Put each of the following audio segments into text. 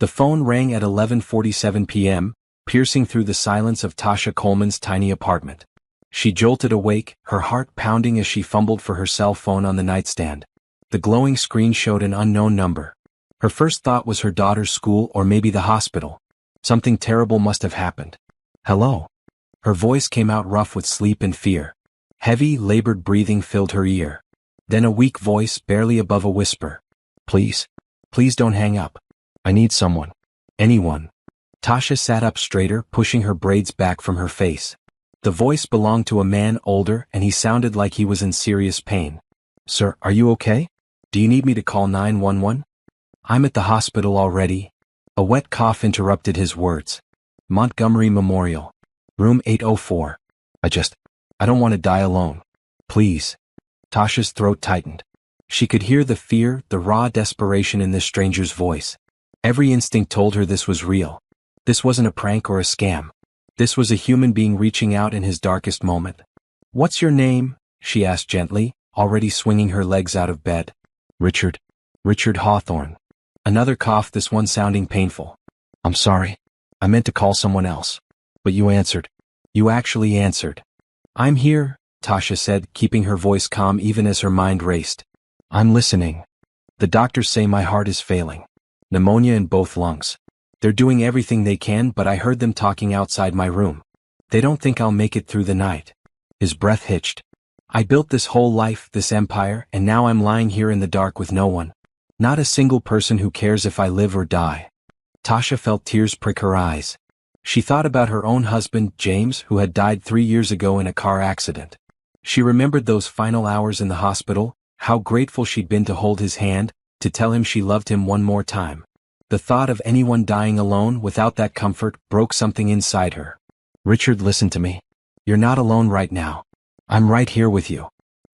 The phone rang at 11:47 p.m., piercing through the silence of Tasha Coleman's tiny apartment. She jolted awake, her heart pounding as she fumbled for her cell phone on the nightstand. The glowing screen showed an unknown number. Her first thought was her daughter's school or maybe the hospital. Something terrible must have happened. Hello? Her voice came out rough with sleep and fear. Heavy, labored breathing filled her ear. Then a weak voice, barely above a whisper. Please. Please don't hang up. I need someone. Anyone. Tasha sat up straighter, pushing her braids back from her face. The voice belonged to a man older, and he sounded like he was in serious pain. Sir, are you okay? Do you need me to call 911? I'm at the hospital already. A wet cough interrupted his words. Montgomery Memorial. Room 804. I don't want to die alone. Please. Tasha's throat tightened. She could hear the fear, the raw desperation in this stranger's voice. Every instinct told her this was real. This wasn't a prank or a scam. This was a human being reaching out in his darkest moment. What's your name? She asked gently, already swinging her legs out of bed. Richard Hawthorne. Another cough, this one sounding painful. I'm sorry. I meant to call someone else. But you answered. You actually answered. I'm here, Tasha said, keeping her voice calm even as her mind raced. I'm listening. The doctors say my heart is failing. Pneumonia in both lungs. They're doing everything they can, but I heard them talking outside my room. They don't think I'll make it through the night. His breath hitched. I built this whole life, this empire, and now I'm lying here in the dark with no one. Not a single person who cares if I live or die. Tasha felt tears prick her eyes. She thought about her own husband, James, who had died 3 years ago in a car accident. She remembered those final hours in the hospital, how grateful she'd been to hold his hand, to tell him she loved him one more time. The thought of anyone dying alone without that comfort broke something inside her. Richard, listen to me. You're not alone right now. I'm right here with you.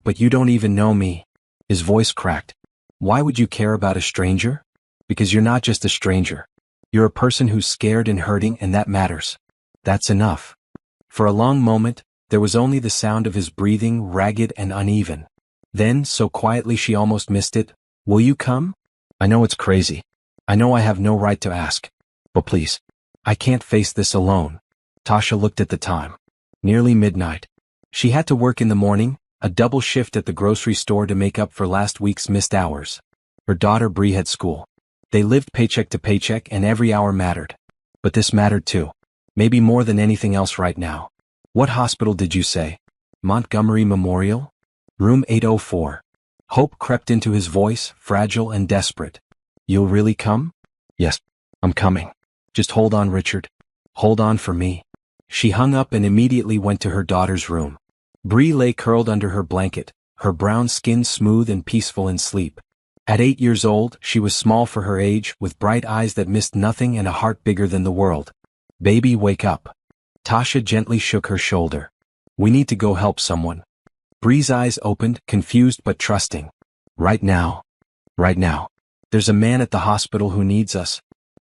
But you don't even know me. His voice cracked. Why would you care about a stranger? Because you're not just a stranger. You're a person who's scared and hurting, and that matters. That's enough. For a long moment, there was only the sound of his breathing, ragged and uneven. Then, so quietly she almost missed it, will you come? I know it's crazy. I know I have no right to ask. But please. I can't face this alone. Tasha looked at the time. Nearly midnight. She had to work in the morning, a double shift at the grocery store to make up for last week's missed hours. Her daughter Bree had school. They lived paycheck to paycheck and every hour mattered. But this mattered too. Maybe more than anything else right now. What hospital did you say? Montgomery Memorial? Room 804. Hope crept into his voice, fragile and desperate. You'll really come? Yes, I'm coming. Just hold on, Richard. Hold on for me. She hung up and immediately went to her daughter's room. Bree lay curled under her blanket, her brown skin smooth and peaceful in sleep. At 8 years old, she was small for her age, with bright eyes that missed nothing and a heart bigger than the world. Baby, wake up. Tasha gently shook her shoulder. We need to go help someone. Bree's eyes opened, confused but trusting. Right now. Right now. There's a man at the hospital who needs us.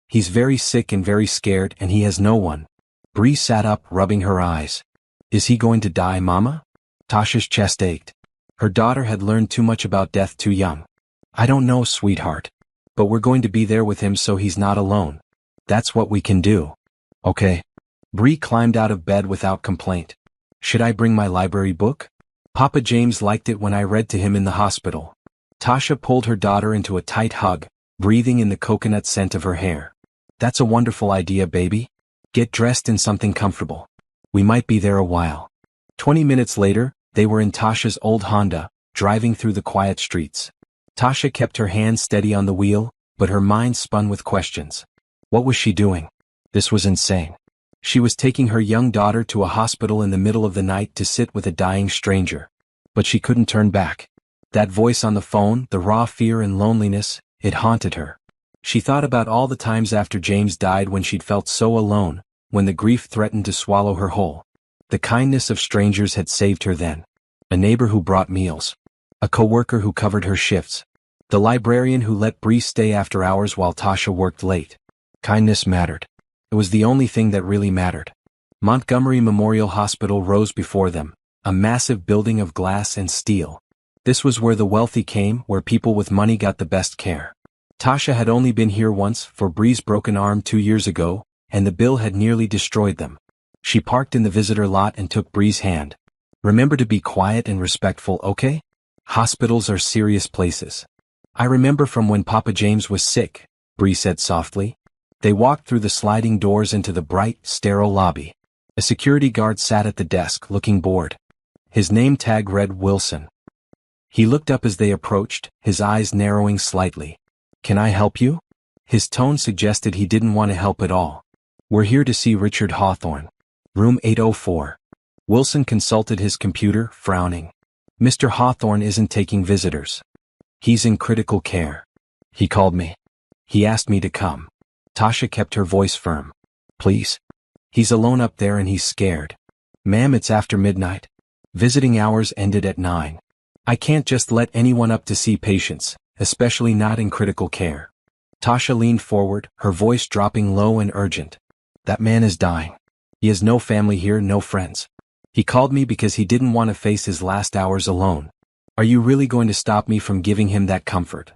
He's very sick and very scared, and he has no one. Bree sat up, rubbing her eyes. Is he going to die, Mama? Tasha's chest ached. Her daughter had learned too much about death too young. I don't know, sweetheart. But we're going to be there with him so he's not alone. That's what we can do. Okay. Bree climbed out of bed without complaint. Should I bring my library book? Papa James liked it when I read to him in the hospital. Tasha pulled her daughter into a tight hug, breathing in the coconut scent of her hair. That's a wonderful idea, baby. Get dressed in something comfortable. We might be there a while. 20 minutes later, they were in Tasha's old Honda, driving through the quiet streets. Tasha kept her hand steady on the wheel, but her mind spun with questions. What was she doing? This was insane. She was taking her young daughter to a hospital in the middle of the night to sit with a dying stranger. But she couldn't turn back. That voice on the phone, the raw fear and loneliness, it haunted her. She thought about all the times after James died when she'd felt so alone, when the grief threatened to swallow her whole. The kindness of strangers had saved her then. A neighbor who brought meals. A coworker who covered her shifts. The librarian who let Bree stay after hours while Tasha worked late. Kindness mattered. It was the only thing that really mattered. Montgomery Memorial Hospital rose before them, a massive building of glass and steel. This was where the wealthy came, where people with money got the best care. Tasha had only been here once for Bree's broken arm 2 years ago, and the bill had nearly destroyed them. She parked in the visitor lot and took Bree's hand. Remember to be quiet and respectful, okay? Hospitals are serious places. I remember from when Papa James was sick, Bree said softly. They walked through the sliding doors into the bright, sterile lobby. A security guard sat at the desk, looking bored. His name tag read Wilson. He looked up as they approached, his eyes narrowing slightly. Can I help you? His tone suggested he didn't want to help at all. We're here to see Richard Hawthorne. Room 804. Wilson consulted his computer, frowning. Mr. Hawthorne isn't taking visitors. He's in critical care. He called me. He asked me to come. Tasha kept her voice firm. Please. He's alone up there and he's scared. Ma'am, it's after midnight. Visiting hours ended at 9. I can't just let anyone up to see patients, especially not in critical care. Tasha leaned forward, her voice dropping low and urgent. That man is dying. He has no family here, no friends. He called me because he didn't want to face his last hours alone. Are you really going to stop me from giving him that comfort?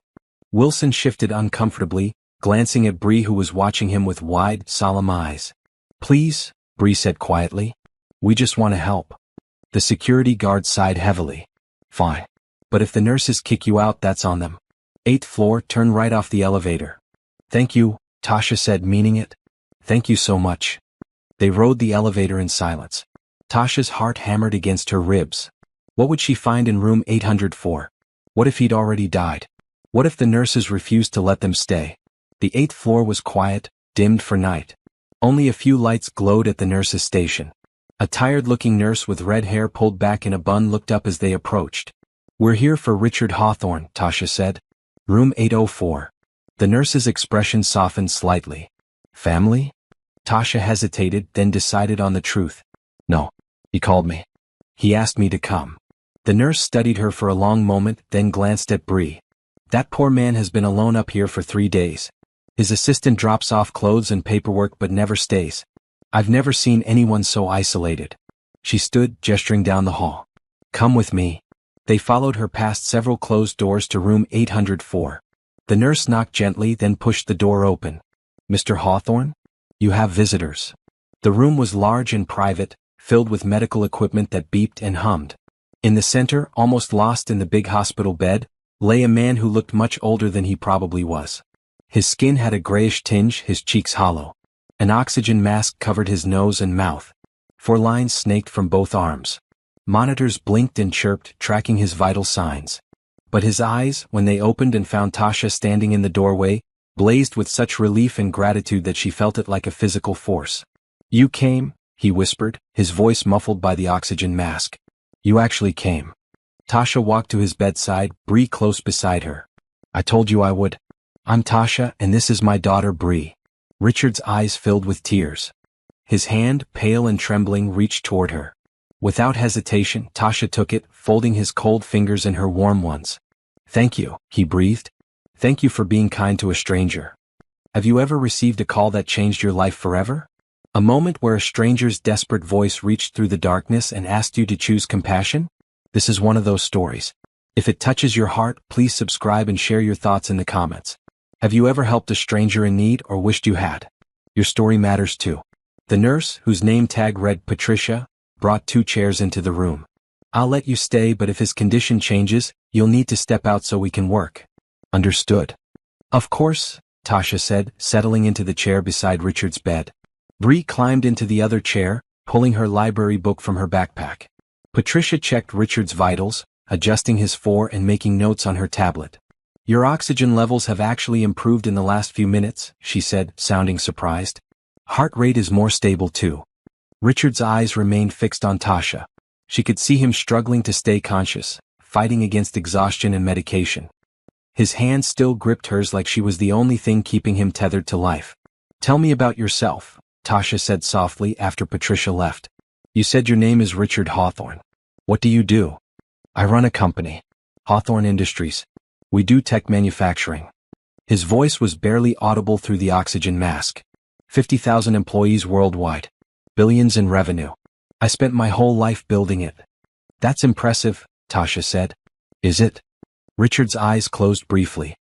Wilson shifted uncomfortably, glancing at Bree, who was watching him with wide, solemn eyes. Please, Bree said quietly. We just want to help. The security guard sighed heavily. Fine. But if the nurses kick you out, that's on them. 8th floor, turn right off the elevator. Thank you, Tasha said, meaning it. Thank you so much. They rode the elevator in silence. Tasha's heart hammered against her ribs. What would she find in room 804? What if he'd already died? What if the nurses refused to let them stay? The 8th floor was quiet, dimmed for night. Only a few lights glowed at the nurses' station. A tired-looking nurse with red hair pulled back in a bun looked up as they approached. We're here for Richard Hawthorne, Tasha said. Room 804. The nurse's expression softened slightly. Family? Tasha hesitated, then decided on the truth. No. He called me. He asked me to come. The nurse studied her for a long moment, then glanced at Bree. That poor man has been alone up here for 3 days. His assistant drops off clothes and paperwork but never stays. I've never seen anyone so isolated. She stood, gesturing down the hall. Come with me. They followed her past several closed doors to room 804. The nurse knocked gently, then pushed the door open. Mr. Hawthorne? You have visitors. The room was large and private, filled with medical equipment that beeped and hummed. In the center, almost lost in the big hospital bed, lay a man who looked much older than he probably was. His skin had a grayish tinge, his cheeks hollow. An oxygen mask covered his nose and mouth. 4 lines snaked from both arms. Monitors blinked and chirped, tracking his vital signs. But his eyes, when they opened and found Tasha standing in the doorway, blazed with such relief and gratitude that she felt it like a physical force. You came, he whispered, his voice muffled by the oxygen mask. You actually came. Tasha walked to his bedside, Bree close beside her. I told you I would. I'm Tasha, and this is my daughter Bree. Richard's eyes filled with tears. His hand, pale and trembling, reached toward her. Without hesitation, Tasha took it, folding his cold fingers in her warm ones. Thank you, he breathed. Thank you for being kind to a stranger. Have you ever received a call that changed your life forever? A moment where a stranger's desperate voice reached through the darkness and asked you to choose compassion? This is one of those stories. If it touches your heart, please subscribe and share your thoughts in the comments. Have you ever helped a stranger in need or wished you had? Your story matters too. The nurse, whose name tag read Patricia, brought 2 chairs into the room. I'll let you stay, but if his condition changes, you'll need to step out so we can work. Understood. Of course, Tasha said, settling into the chair beside Richard's bed. Bree climbed into the other chair, pulling her library book from her backpack. Patricia checked Richard's vitals, adjusting his 4 and making notes on her tablet. Your oxygen levels have actually improved in the last few minutes, she said, sounding surprised. Heart rate is more stable too. Richard's eyes remained fixed on Tasha. She could see him struggling to stay conscious, fighting against exhaustion and medication. His hand still gripped hers like she was the only thing keeping him tethered to life. Tell me about yourself, Tasha said softly after Patricia left. You said your name is Richard Hawthorne. What do you do? I run a company. Hawthorne Industries. We do tech manufacturing. His voice was barely audible through the oxygen mask. 50,000 employees worldwide. Billions in revenue. I spent my whole life building it. That's impressive, Tasha said. Is it? Richard's eyes closed briefly.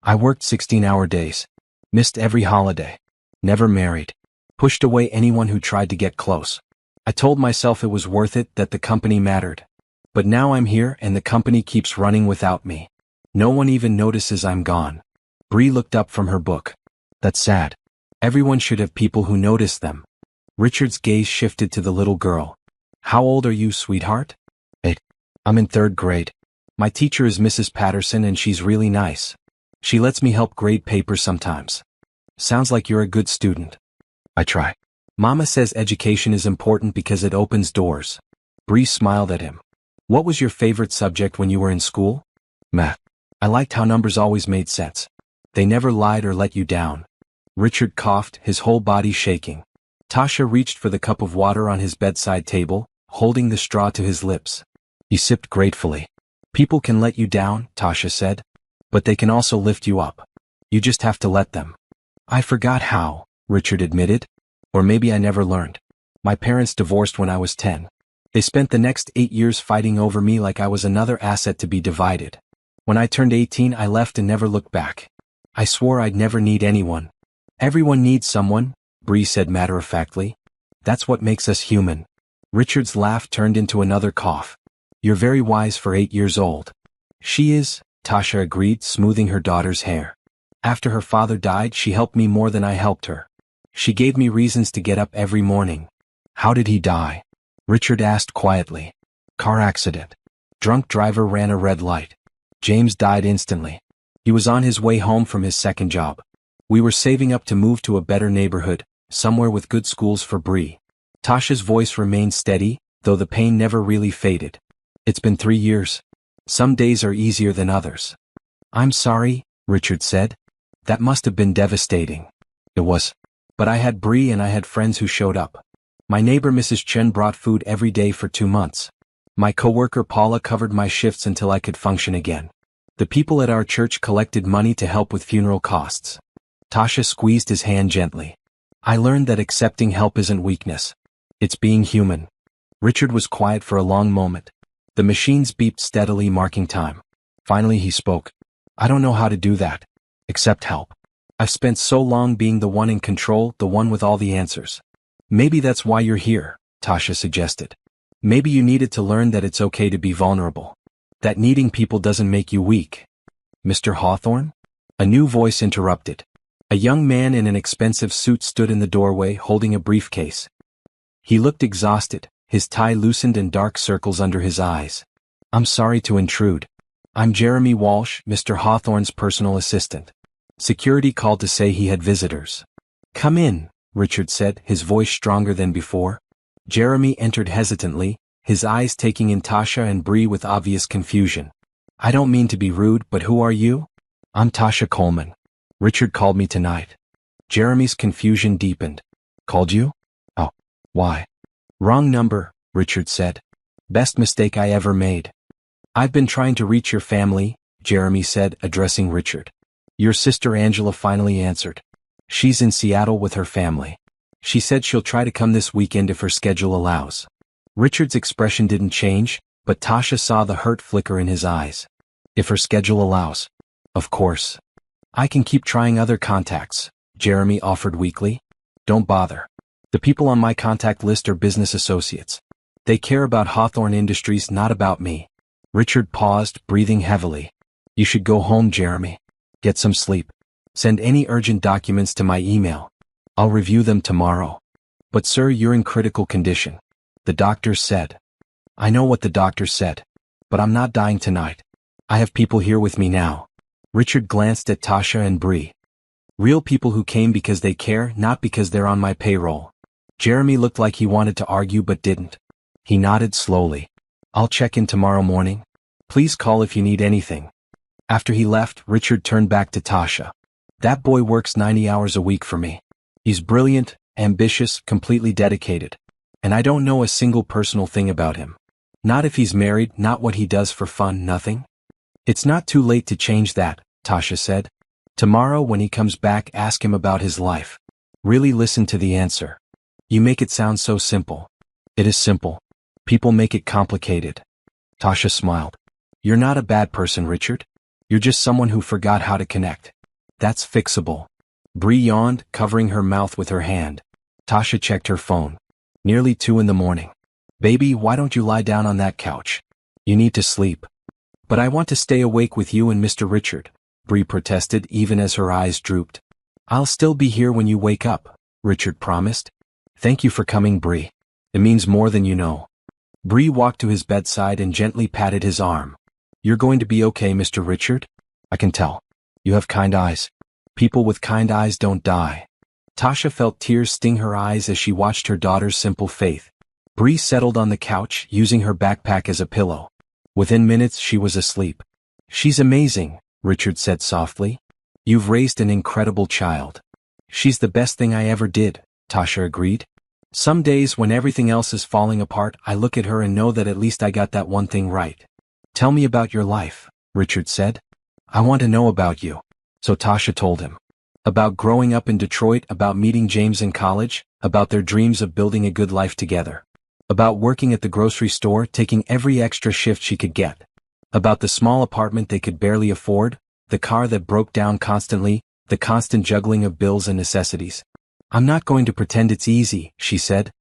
I worked 16-hour days. Missed every holiday. Never married. Pushed away anyone who tried to get close. I told myself it was worth it, that the company mattered. But now I'm here and the company keeps running without me. No one even notices I'm gone. Bree looked up from her book. That's sad. Everyone should have people who notice them. Richard's gaze shifted to the little girl. How old are you, sweetheart? 8. I'm in 3rd grade. My teacher is Mrs. Patterson and she's really nice. She lets me help grade papers sometimes. Sounds like you're a good student. I try. Mama says education is important because it opens doors. Bree smiled at him. What was your favorite subject when you were in school? Math. I liked how numbers always made sense. They never lied or let you down. Richard coughed, his whole body shaking. Tasha reached for the cup of water on his bedside table, holding the straw to his lips. He sipped gratefully. People can let you down, Tasha said. But they can also lift you up. You just have to let them. I forgot how, Richard admitted. Or maybe I never learned. My parents divorced when I was 10. They spent the next 8 years fighting over me like I was another asset to be divided. When I turned 18, I left and never looked back. I swore I'd never need anyone. Everyone needs someone, Bree said matter-of-factly. That's what makes us human. Richard's laugh turned into another cough. You're very wise for 8 years old. She is, Tasha agreed, smoothing her daughter's hair. After her father died, she helped me more than I helped her. She gave me reasons to get up every morning. How did he die? Richard asked quietly. Car accident. Drunk driver ran a red light. James died instantly. He was on his way home from his second job. We were saving up to move to a better neighborhood, somewhere with good schools for Bree. Tasha's voice remained steady, though the pain never really faded. It's been 3 years. Some days are easier than others. I'm sorry, Richard said. That must have been devastating. It was. But I had Bree and I had friends who showed up. My neighbor Mrs. Chen brought food every day for 2 months. My coworker Paula covered my shifts until I could function again. The people at our church collected money to help with funeral costs. Tasha squeezed his hand gently. I learned that accepting help isn't weakness. It's being human. Richard was quiet for a long moment. The machines beeped steadily, marking time. Finally he spoke. I don't know how to do that. Accept help. I've spent so long being the one in control, the one with all the answers. Maybe that's why you're here, Tasha suggested. Maybe you needed to learn that it's okay to be vulnerable. That needing people doesn't make you weak. Mr. Hawthorne? A new voice interrupted. A young man in an expensive suit stood in the doorway holding a briefcase. He looked exhausted, his tie loosened and dark circles under his eyes. I'm sorry to intrude. I'm Jeremy Walsh, Mr. Hawthorne's personal assistant. Security called to say he had visitors. Come in, Richard said, his voice stronger than before. Jeremy entered hesitantly, his eyes taking in Tasha and Bree with obvious confusion. I don't mean to be rude, but who are you? I'm Tasha Coleman. Richard called me tonight. Jeremy's confusion deepened. Called you? Oh, why? Wrong number, Richard said. Best mistake I ever made. I've been trying to reach your family, Jeremy said, addressing Richard. Your sister Angela finally answered. She's in Seattle with her family. She said she'll try to come this weekend if her schedule allows. Richard's expression didn't change, but Tasha saw the hurt flicker in his eyes. If her schedule allows. Of course. I can keep trying other contacts, Jeremy offered weakly. Don't bother. The people on my contact list are business associates. They care about Hawthorne Industries, not about me. Richard paused, breathing heavily. You should go home, Jeremy. Get some sleep. Send any urgent documents to my email. I'll review them tomorrow. But sir, you're in critical condition. The doctors said. I know what the doctors said. But I'm not dying tonight. I have people here with me now. Richard glanced at Tasha and Bree. Real people who came because they care, not because they're on my payroll. Jeremy looked like he wanted to argue but didn't. He nodded slowly. I'll check in tomorrow morning. Please call if you need anything. After he left, Richard turned back to Tasha. That boy works 90 hours a week for me. He's brilliant, ambitious, completely dedicated. And I don't know a single personal thing about him. Not if he's married, not what he does for fun, nothing. It's not too late to change that, Tasha said. Tomorrow when he comes back, ask him about his life. Really listen to the answer. You make it sound so simple. It is simple. People make it complicated. Tasha smiled. You're not a bad person, Richard. You're just someone who forgot how to connect. That's fixable. Bree yawned, covering her mouth with her hand. Tasha checked her phone. Nearly 2 in the morning. Baby, why don't you lie down on that couch? You need to sleep. But I want to stay awake with you and Mr. Richard, Bree protested even as her eyes drooped. I'll still be here when you wake up, Richard promised. Thank you for coming, Bree. It means more than you know. Bree walked to his bedside and gently patted his arm. You're going to be okay, Mr. Richard? I can tell. You have kind eyes. People with kind eyes don't die. Tasha felt tears sting her eyes as she watched her daughter's simple faith. Bree settled on the couch, using her backpack as a pillow. Within minutes she was asleep. She's amazing, Richard said softly. You've raised an incredible child. She's the best thing I ever did, Tasha agreed. Some days when everything else is falling apart, I look at her and know that at least I got that one thing right. Tell me about your life, Richard said. I want to know about you. So Tasha told him. About growing up in Detroit, about meeting James in college, about their dreams of building a good life together. About working at the grocery store, taking every extra shift she could get. About the small apartment they could barely afford, the car that broke down constantly, the constant juggling of bills and necessities. I'm not going to pretend it's easy, she said.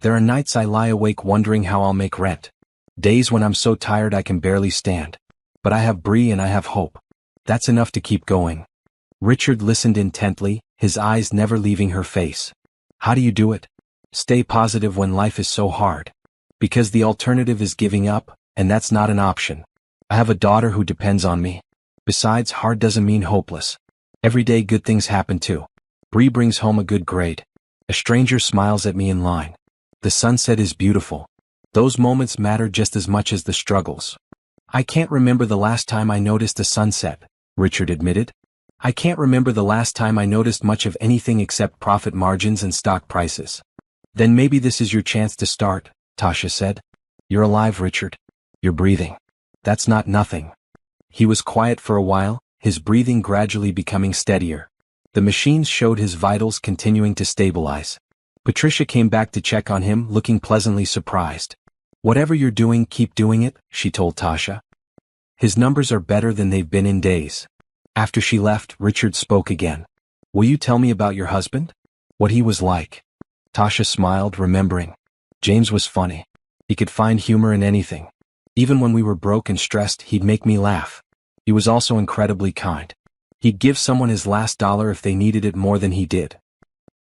There are nights I lie awake wondering how I'll make rent. Days when I'm so tired I can barely stand. But I have Bree and I have hope. That's enough to keep going. Richard listened intently, his eyes never leaving her face. How do you do it? Stay positive when life is so hard. Because the alternative is giving up, and that's not an option. I have a daughter who depends on me. Besides, hard doesn't mean hopeless. Every day good things happen too. Bree brings home a good grade. A stranger smiles at me in line. The sunset is beautiful. Those moments matter just as much as the struggles. I can't remember the last time I noticed a sunset, Richard admitted. I can't remember the last time I noticed much of anything except profit margins and stock prices. Then maybe this is your chance to start, Tasha said. You're alive, Richard. You're breathing. That's not nothing. He was quiet for a while, his breathing gradually becoming steadier. The machines showed his vitals continuing to stabilize. Patricia came back to check on him, looking pleasantly surprised. Whatever you're doing, keep doing it, she told Tasha. His numbers are better than they've been in days. After she left, Richard spoke again. Will you tell me about your husband? What he was like? Tasha smiled, remembering. James was funny. He could find humor in anything. Even when we were broke and stressed, he'd make me laugh. He was also incredibly kind. He'd give someone his last dollar if they needed it more than he did.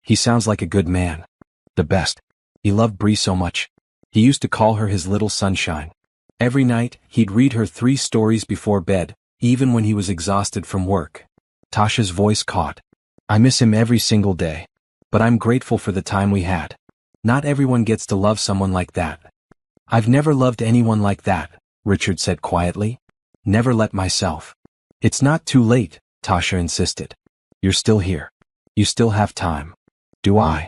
He sounds like a good man. The best. He loved Bree so much. He used to call her his little sunshine. Every night, he'd read her 3 stories before bed, even when he was exhausted from work. Tasha's voice caught. I miss him every single day. But I'm grateful for the time we had. Not everyone gets to love someone like that. I've never loved anyone like that, Richard said quietly. Never let myself. It's not too late, Tasha insisted. You're still here. You still have time. Do I?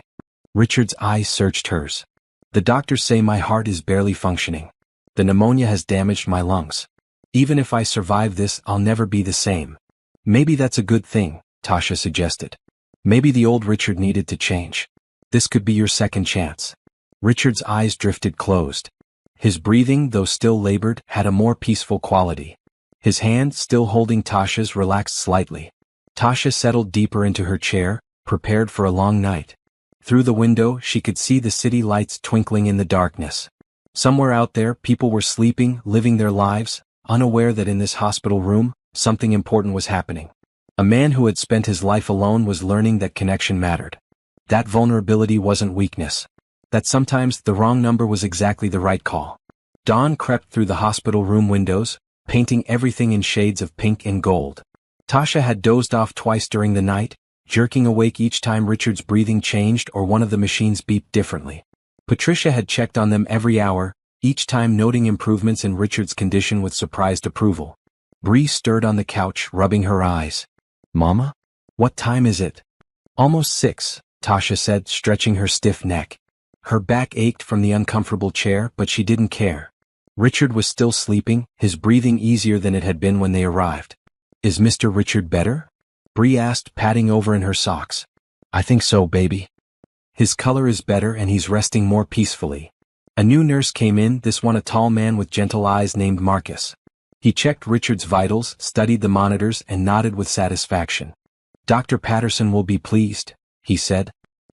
Richard's eyes searched hers. The doctors say my heart is barely functioning. The pneumonia has damaged my lungs. Even if I survive this, I'll never be the same. Maybe that's a good thing, Tasha suggested. Maybe the old Richard needed to change. This could be your second chance. Richard's eyes drifted closed. His breathing, though still labored, had a more peaceful quality. His hand, still holding Tasha's, relaxed slightly. Tasha settled deeper into her chair, prepared for a long night. Through the window, she could see the city lights twinkling in the darkness. Somewhere out there, people were sleeping, living their lives, unaware that in this hospital room, something important was happening. A man who had spent his life alone was learning that connection mattered. That vulnerability wasn't weakness. That sometimes the wrong number was exactly the right call. Dawn crept through the hospital room windows, painting everything in shades of pink and gold. Tasha had dozed off twice during the night, jerking awake each time Richard's breathing changed or one of the machines beeped differently. Patricia had checked on them every hour, each time noting improvements in Richard's condition with surprised approval. Bree stirred on the couch, rubbing her eyes. Mama? What time is it? Almost 6, Tasha said, stretching her stiff neck. Her back ached from the uncomfortable chair, but she didn't care. Richard was still sleeping, his breathing easier than it had been when they arrived. Is Mr. Richard better? Bree asked, patting over in her socks. I think so, baby. His color is better and he's resting more peacefully. A new nurse came in, this one a tall man with gentle eyes named Marcus. He checked Richard's vitals, studied the monitors, and nodded with satisfaction. "Dr. Patterson will be pleased," he said.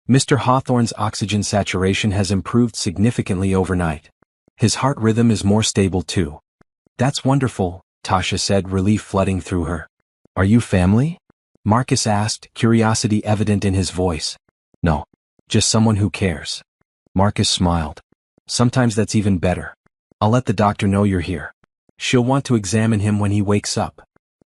"Mr. Hawthorne's oxygen saturation has improved significantly overnight. His heart rhythm is more stable too." "That's wonderful," Tasha said, relief flooding through her. "Are you family?" Marcus asked, curiosity evident in his voice. "No. Just someone who cares." Marcus smiled. "Sometimes that's even better. I'll let the doctor know you're here. She'll want to examine him when he wakes up."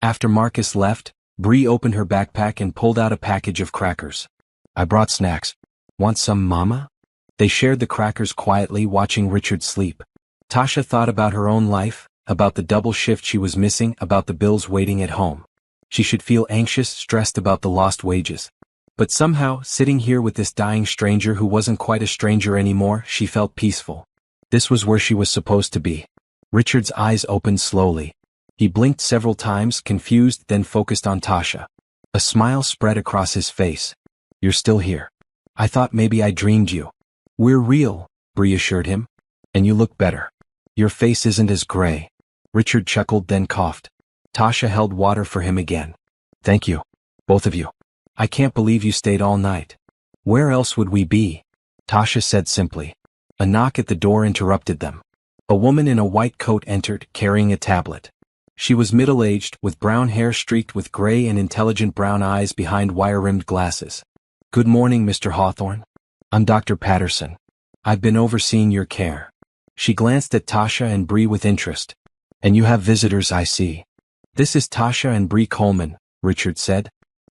After Marcus left, Bree opened her backpack and pulled out a package of crackers. "I brought snacks. Want some, Mama?" They shared the crackers quietly, watching Richard sleep. Tasha thought about her own life, about the double shift she was missing, about the bills waiting at home. She should feel anxious, stressed about the lost wages. But somehow, sitting here with this dying stranger who wasn't quite a stranger anymore, she felt peaceful. This was where she was supposed to be. Richard's eyes opened slowly. He blinked several times, confused, then focused on Tasha. A smile spread across his face. "You're still here. I thought maybe I dreamed you." "We're real," Bree assured him. "And you look better. Your face isn't as gray." Richard chuckled, then coughed. Tasha held water for him again. "Thank you. Both of you. I can't believe you stayed all night." "Where else would we be?" Tasha said simply. A knock at the door interrupted them. A woman in a white coat entered, carrying a tablet. She was middle-aged, with brown hair streaked with gray and intelligent brown eyes behind wire-rimmed glasses. "Good morning, Mr. Hawthorne. I'm Dr. Patterson. I've been overseeing your care." She glanced at Tasha and Bree with interest. "And you have visitors, I see." "This is Tasha and Bree Coleman," Richard said.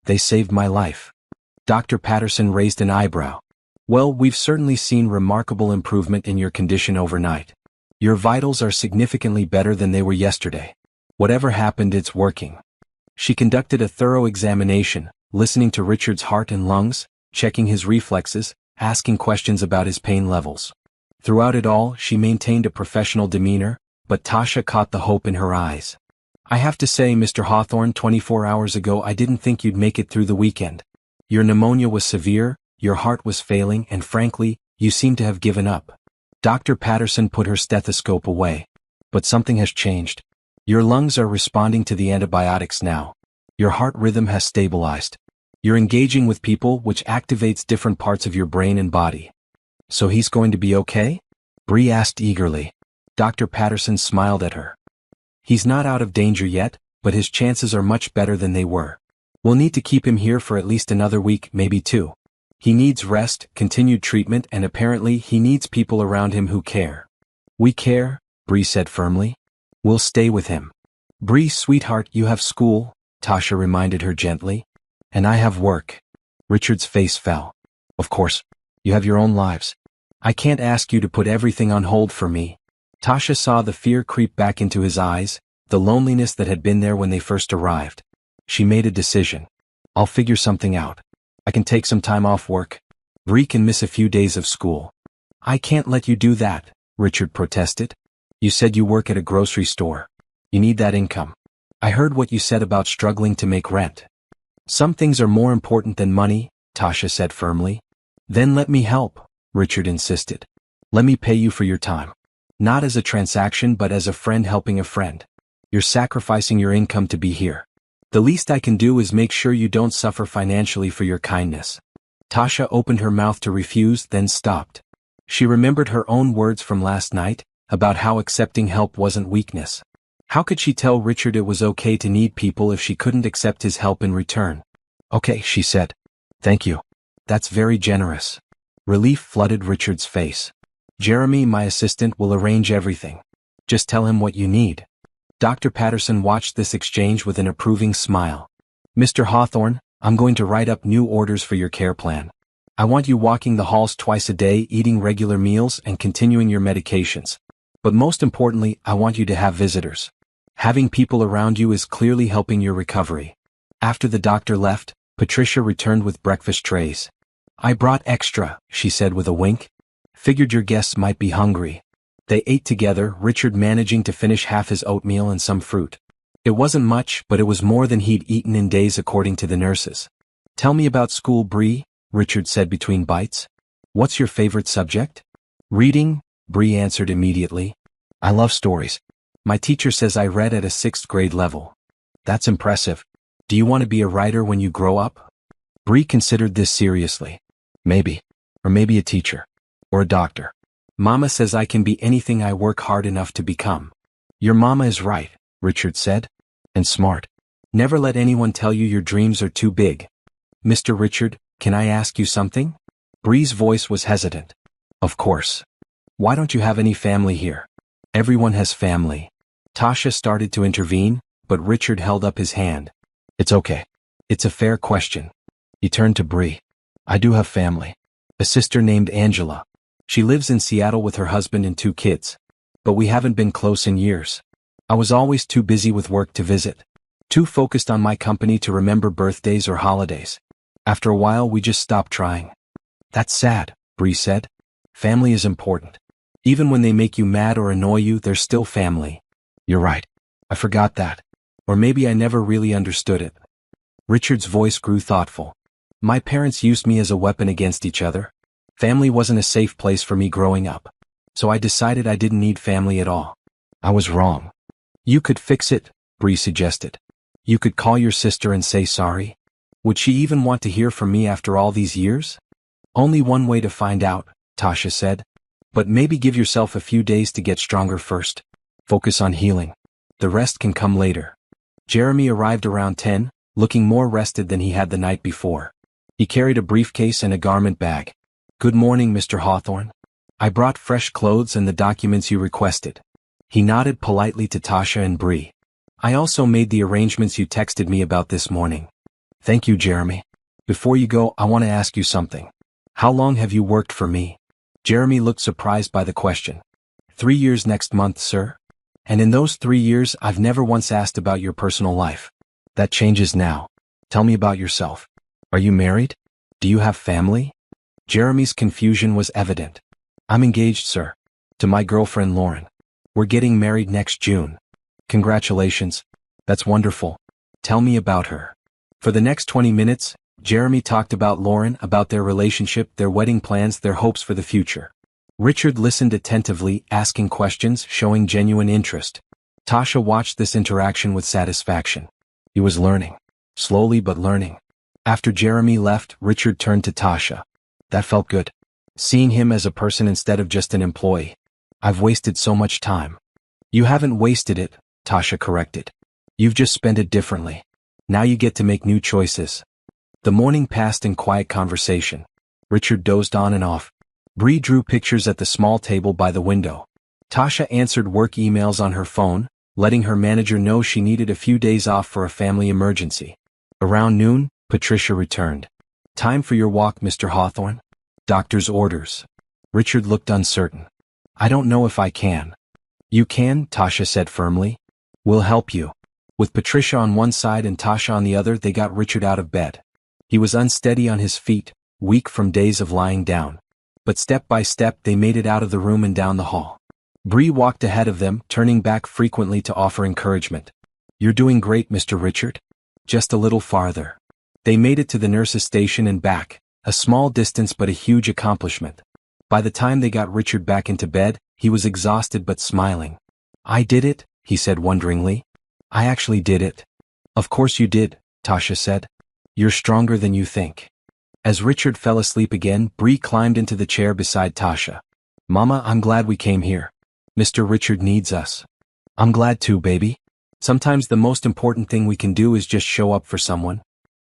"They saved my life." Dr. Patterson raised an eyebrow. "Well, we've certainly seen remarkable improvement in your condition overnight. Your vitals are significantly better than they were yesterday. Whatever happened, it's working." She conducted a thorough examination, listening to Richard's heart and lungs, checking his reflexes, asking questions about his pain levels. Throughout it all, she maintained a professional demeanor, but Tasha caught the hope in her eyes. "I have to say, Mr. Hawthorne, 24 hours ago I didn't think you'd make it through the weekend. Your pneumonia was severe, your heart was failing, and frankly, you seem to have given up." Dr. Patterson put her stethoscope away. "But something has changed. Your lungs are responding to the antibiotics now. Your heart rhythm has stabilized. You're engaging with people, which activates different parts of your brain and body." "So he's going to be okay?" Bree asked eagerly. Dr. Patterson smiled at her. "He's not out of danger yet, but his chances are much better than they were. We'll need to keep him here for at least another week, maybe 2. He needs rest, continued treatment, and apparently he needs people around him who care." "We care," Bree said firmly. "We'll stay with him." "Bree, sweetheart, you have school," Tasha reminded her gently. "And I have work." Richard's face fell. "Of course. You have your own lives. I can't ask you to put everything on hold for me." Tasha saw the fear creep back into his eyes, the loneliness that had been there when they first arrived. She made a decision. "I'll figure something out. I can take some time off work. Bree can miss a few days of school." "I can't let you do that," Richard protested. "You said you work at a grocery store. You need that income. I heard what you said about struggling to make rent." "Some things are more important than money," Tasha said firmly. "Then let me help," Richard insisted. "Let me pay you for your time. Not as a transaction, but as a friend helping a friend. You're sacrificing your income to be here. The least I can do is make sure you don't suffer financially for your kindness." Tasha opened her mouth to refuse, then stopped. She remembered her own words from last night, about how accepting help wasn't weakness. How could she tell Richard it was okay to need people if she couldn't accept his help in return? "Okay," she said. "Thank you. That's very generous." Relief flooded Richard's face. "Jeremy, my assistant, will arrange everything. Just tell him what you need." Dr. Patterson watched this exchange with an approving smile. "Mr. Hawthorne, I'm going to write up new orders for your care plan. I want you walking the halls twice a day, eating regular meals, and continuing your medications. But most importantly, I want you to have visitors. Having people around you is clearly helping your recovery." After the doctor left, Patricia returned with breakfast trays. "I brought extra," she said with a wink. "Figured your guests might be hungry." They ate together, Richard managing to finish half his oatmeal and some fruit. It wasn't much, but it was more than he'd eaten in days according to the nurses. "Tell me about school, Bree," Richard said between bites. "What's your favorite subject?" "Reading," Bree answered immediately. "I love stories. My teacher says I read at a 6th grade level. That's impressive. Do you want to be a writer when you grow up? Bree considered this seriously. Maybe. Or maybe a teacher. Or a doctor. Mama says I can be anything I work hard enough to become. Your mama is right, Richard said. And smart. Never let anyone tell you your dreams are too big. Mr. Richard, can I ask you something? Bree's voice was hesitant. Of course. Why don't you have any family here? Everyone has family. Tasha started to intervene, but Richard held up his hand. It's okay. It's a fair question. He turned to Bree. I do have family. A sister named Angela. She lives in Seattle with her husband and 2 kids. But we haven't been close in years. I was always too busy with work to visit. Too focused on my company to remember birthdays or holidays. After a while we just stopped trying. That's sad, Bree said. Family is important. Even when they make you mad or annoy you, they're still family. You're right. I forgot that. Or maybe I never really understood it. Richard's voice grew thoughtful. My parents used me as a weapon against each other. Family wasn't a safe place for me growing up. So I decided I didn't need family at all. I was wrong. You could fix it, Bree suggested. You could call your sister and say sorry. Would she even want to hear from me after all these years? Only one way to find out, Tasha said. But maybe give yourself a few days to get stronger first. Focus on healing. The rest can come later. Jeremy arrived around 10, looking more rested than he had the night before. He carried a briefcase and a garment bag. Good morning, Mr. Hawthorne. I brought fresh clothes and the documents you requested. He nodded politely to Tasha and Bree. I also made the arrangements you texted me about this morning. Thank you, Jeremy. Before you go, I want to ask you something. How long have you worked for me? Jeremy looked surprised by the question. 3 years next month, sir. And in those 3 years, I've never once asked about your personal life. That changes now. Tell me about yourself. Are you married? Do you have family? Jeremy's confusion was evident. I'm engaged, sir. To my girlfriend Lauren. We're getting married next June. Congratulations. That's wonderful. Tell me about her. For the next 20 minutes, Jeremy talked about Lauren, about their relationship, their wedding plans, their hopes for the future. Richard listened attentively, asking questions, showing genuine interest. Tasha watched this interaction with satisfaction. He was learning. Slowly but learning. After Jeremy left, Richard turned to Tasha. That felt good. Seeing him as a person instead of just an employee. I've wasted so much time. You haven't wasted it, Tasha corrected. You've just spent it differently. Now you get to make new choices. The morning passed in quiet conversation. Richard dozed on and off. Bree drew pictures at the small table by the window. Tasha answered work emails on her phone, letting her manager know she needed a few days off for a family emergency. Around noon, Patricia returned. Time for your walk, Mr. Hawthorne? Doctor's orders. Richard looked uncertain. I don't know if I can. You can, Tasha said firmly. We'll help you. With Patricia on one side and Tasha on the other, they got Richard out of bed. He was unsteady on his feet, weak from days of lying down. But step by step they made it out of the room and down the hall. Bree walked ahead of them, turning back frequently to offer encouragement. You're doing great, Mr. Richard. Just a little farther. They made it to the nurse's station and back, a small distance but a huge accomplishment. By the time they got Richard back into bed, he was exhausted but smiling. I did it, he said wonderingly. I actually did it. Of course you did, Tasha said. You're stronger than you think. As Richard fell asleep again, Bree climbed into the chair beside Tasha. Mama, I'm glad we came here. Mr. Richard needs us. I'm glad too, baby. Sometimes the most important thing we can do is just show up for someone.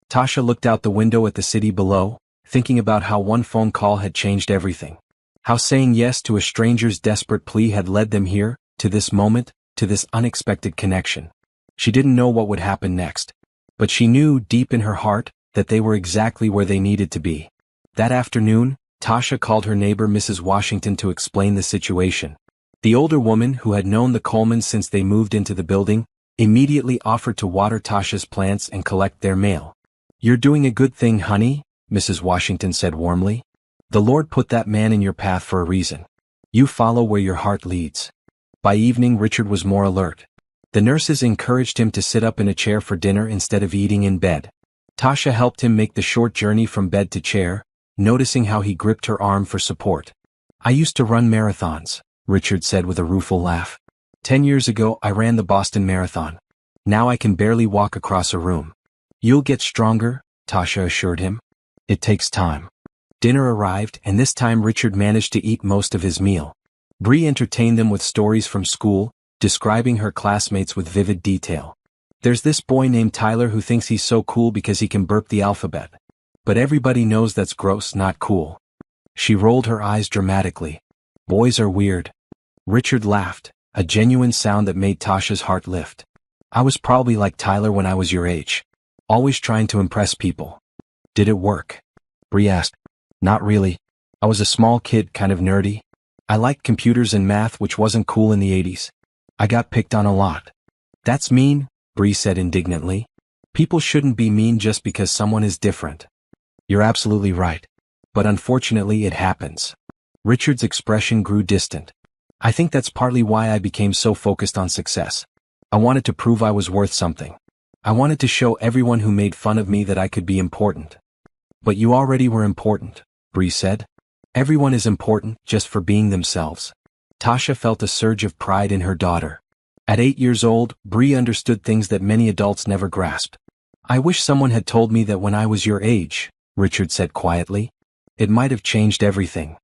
Tasha looked out the window at the city below, thinking about how one phone call had changed everything. How saying yes to a stranger's desperate plea had led them here, to this moment, to this unexpected connection. She didn't know what would happen next. But she knew, deep in her heart, that they were exactly where they needed to be. That afternoon, Tasha called her neighbor Mrs. Washington to explain the situation. The older woman, who had known the Colemans since they moved into the building, immediately offered to water Tasha's plants and collect their mail. You're doing a good thing, honey, Mrs. Washington said warmly. The Lord put that man in your path for a reason. You follow where your heart leads. By evening, Richard was more alert. The nurses encouraged him to sit up in a chair for dinner instead of eating in bed. Tasha helped him make the short journey from bed to chair, noticing how he gripped her arm for support. I used to run marathons, Richard said with a rueful laugh. 10 years ago I ran the Boston Marathon. Now I can barely walk across a room. You'll get stronger, Tasha assured him. It takes time. Dinner arrived, and this time Richard managed to eat most of his meal. Bree entertained them with stories from school, describing her classmates with vivid detail. There's this boy named Tyler who thinks he's so cool because he can burp the alphabet. But everybody knows that's gross, not cool. She rolled her eyes dramatically. Boys are weird. Richard laughed, a genuine sound that made Tasha's heart lift. I was probably like Tyler when I was your age. Always trying to impress people. Did it work? Bree asked. Not really. I was a small kid, kind of nerdy. I liked computers and math, which wasn't cool in the 80s. I got picked on a lot. That's mean, Bree said indignantly. People shouldn't be mean just because someone is different. You're absolutely right. But unfortunately it happens. Richard's expression grew distant. I think that's partly why I became so focused on success. I wanted to prove I was worth something. I wanted to show everyone who made fun of me that I could be important. But you already were important, Bree said. Everyone is important just for being themselves. Tasha felt a surge of pride in her daughter. At 8 years old, Bree understood things that many adults never grasped. I wish someone had told me that when I was your age, Richard said quietly. It might have changed everything.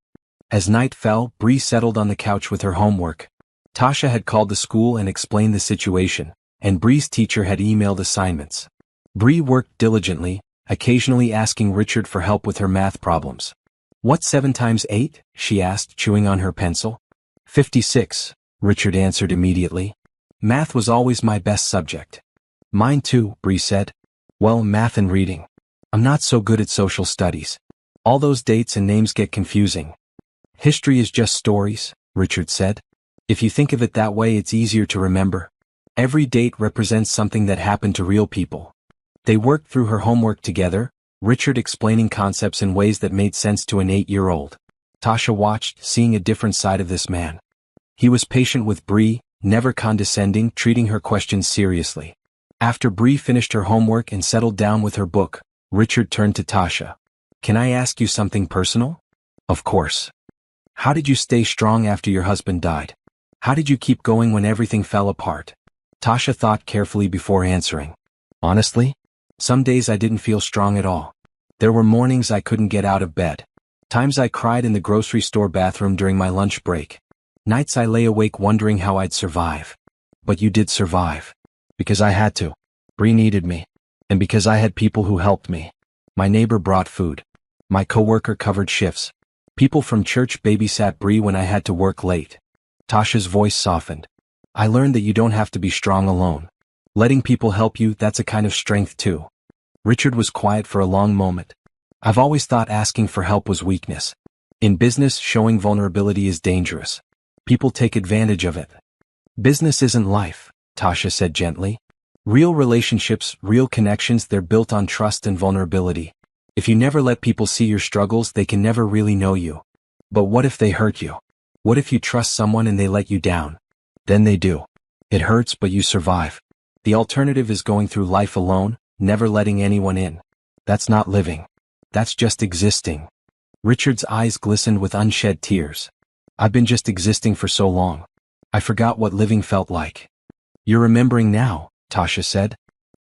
As night fell, Bree settled on the couch with her homework. Tasha had called the school and explained the situation, and Bree's teacher had emailed assignments. Bree worked diligently, occasionally asking Richard for help with her math problems. What's 7 times 8? She asked, chewing on her pencil. 56, Richard answered immediately. Math was always my best subject. Mine too, Bree said. Well, math and reading. I'm not so good at social studies. All those dates and names get confusing. History is just stories, Richard said. If you think of it that way, it's easier to remember. Every date represents something that happened to real people. They worked through her homework together, Richard explaining concepts in ways that made sense to an 8-year-old. Tasha watched, seeing a different side of this man. He was patient with Bree, never condescending, treating her questions seriously. After Bree finished her homework and settled down with her book, Richard turned to Tasha. Can I ask you something personal? Of course. How did you stay strong after your husband died? How did you keep going when everything fell apart? Tasha thought carefully before answering. Honestly? Some days I didn't feel strong at all. There were mornings I couldn't get out of bed. Times I cried in the grocery store bathroom during my lunch break. Nights I lay awake wondering how I'd survive. But you did survive. Because I had to. Bree needed me. And because I had people who helped me. My neighbor brought food. My coworker covered shifts. People from church babysat Bree when I had to work late. Tasha's voice softened. I learned that you don't have to be strong alone. Letting people help you, that's a kind of strength too. Richard was quiet for a long moment. I've always thought asking for help was weakness. In business, showing vulnerability is dangerous. People take advantage of it. Business isn't life, Tasha said gently. Real relationships, real connections, they're built on trust and vulnerability. If you never let people see your struggles, they can never really know you. But what if they hurt you? What if you trust someone and they let you down? Then they do. It hurts, but you survive. The alternative is going through life alone, never letting anyone in. That's not living. That's just existing. Richard's eyes glistened with unshed tears. I've been just existing for so long. I forgot what living felt like. You're remembering now, Tasha said.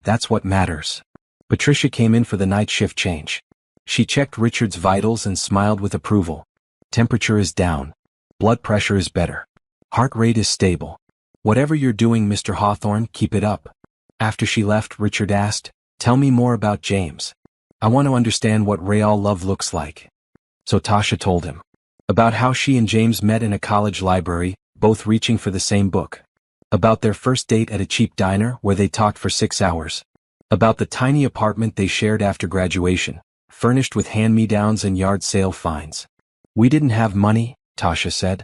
That's what matters. Patricia came in for the night shift change. She checked Richard's vitals and smiled with approval. Temperature is down. Blood pressure is better. Heart rate is stable. Whatever you're doing, Mr. Hawthorne, keep it up. After she left, Richard asked, tell me more about James. I want to understand what real love looks like. So Tasha told him. About how she and James met in a college library, both reaching for the same book. About their first date at a cheap diner where they talked for 6 hours. About the tiny apartment they shared after graduation, furnished with hand-me-downs and yard sale finds. We didn't have money, Tasha said.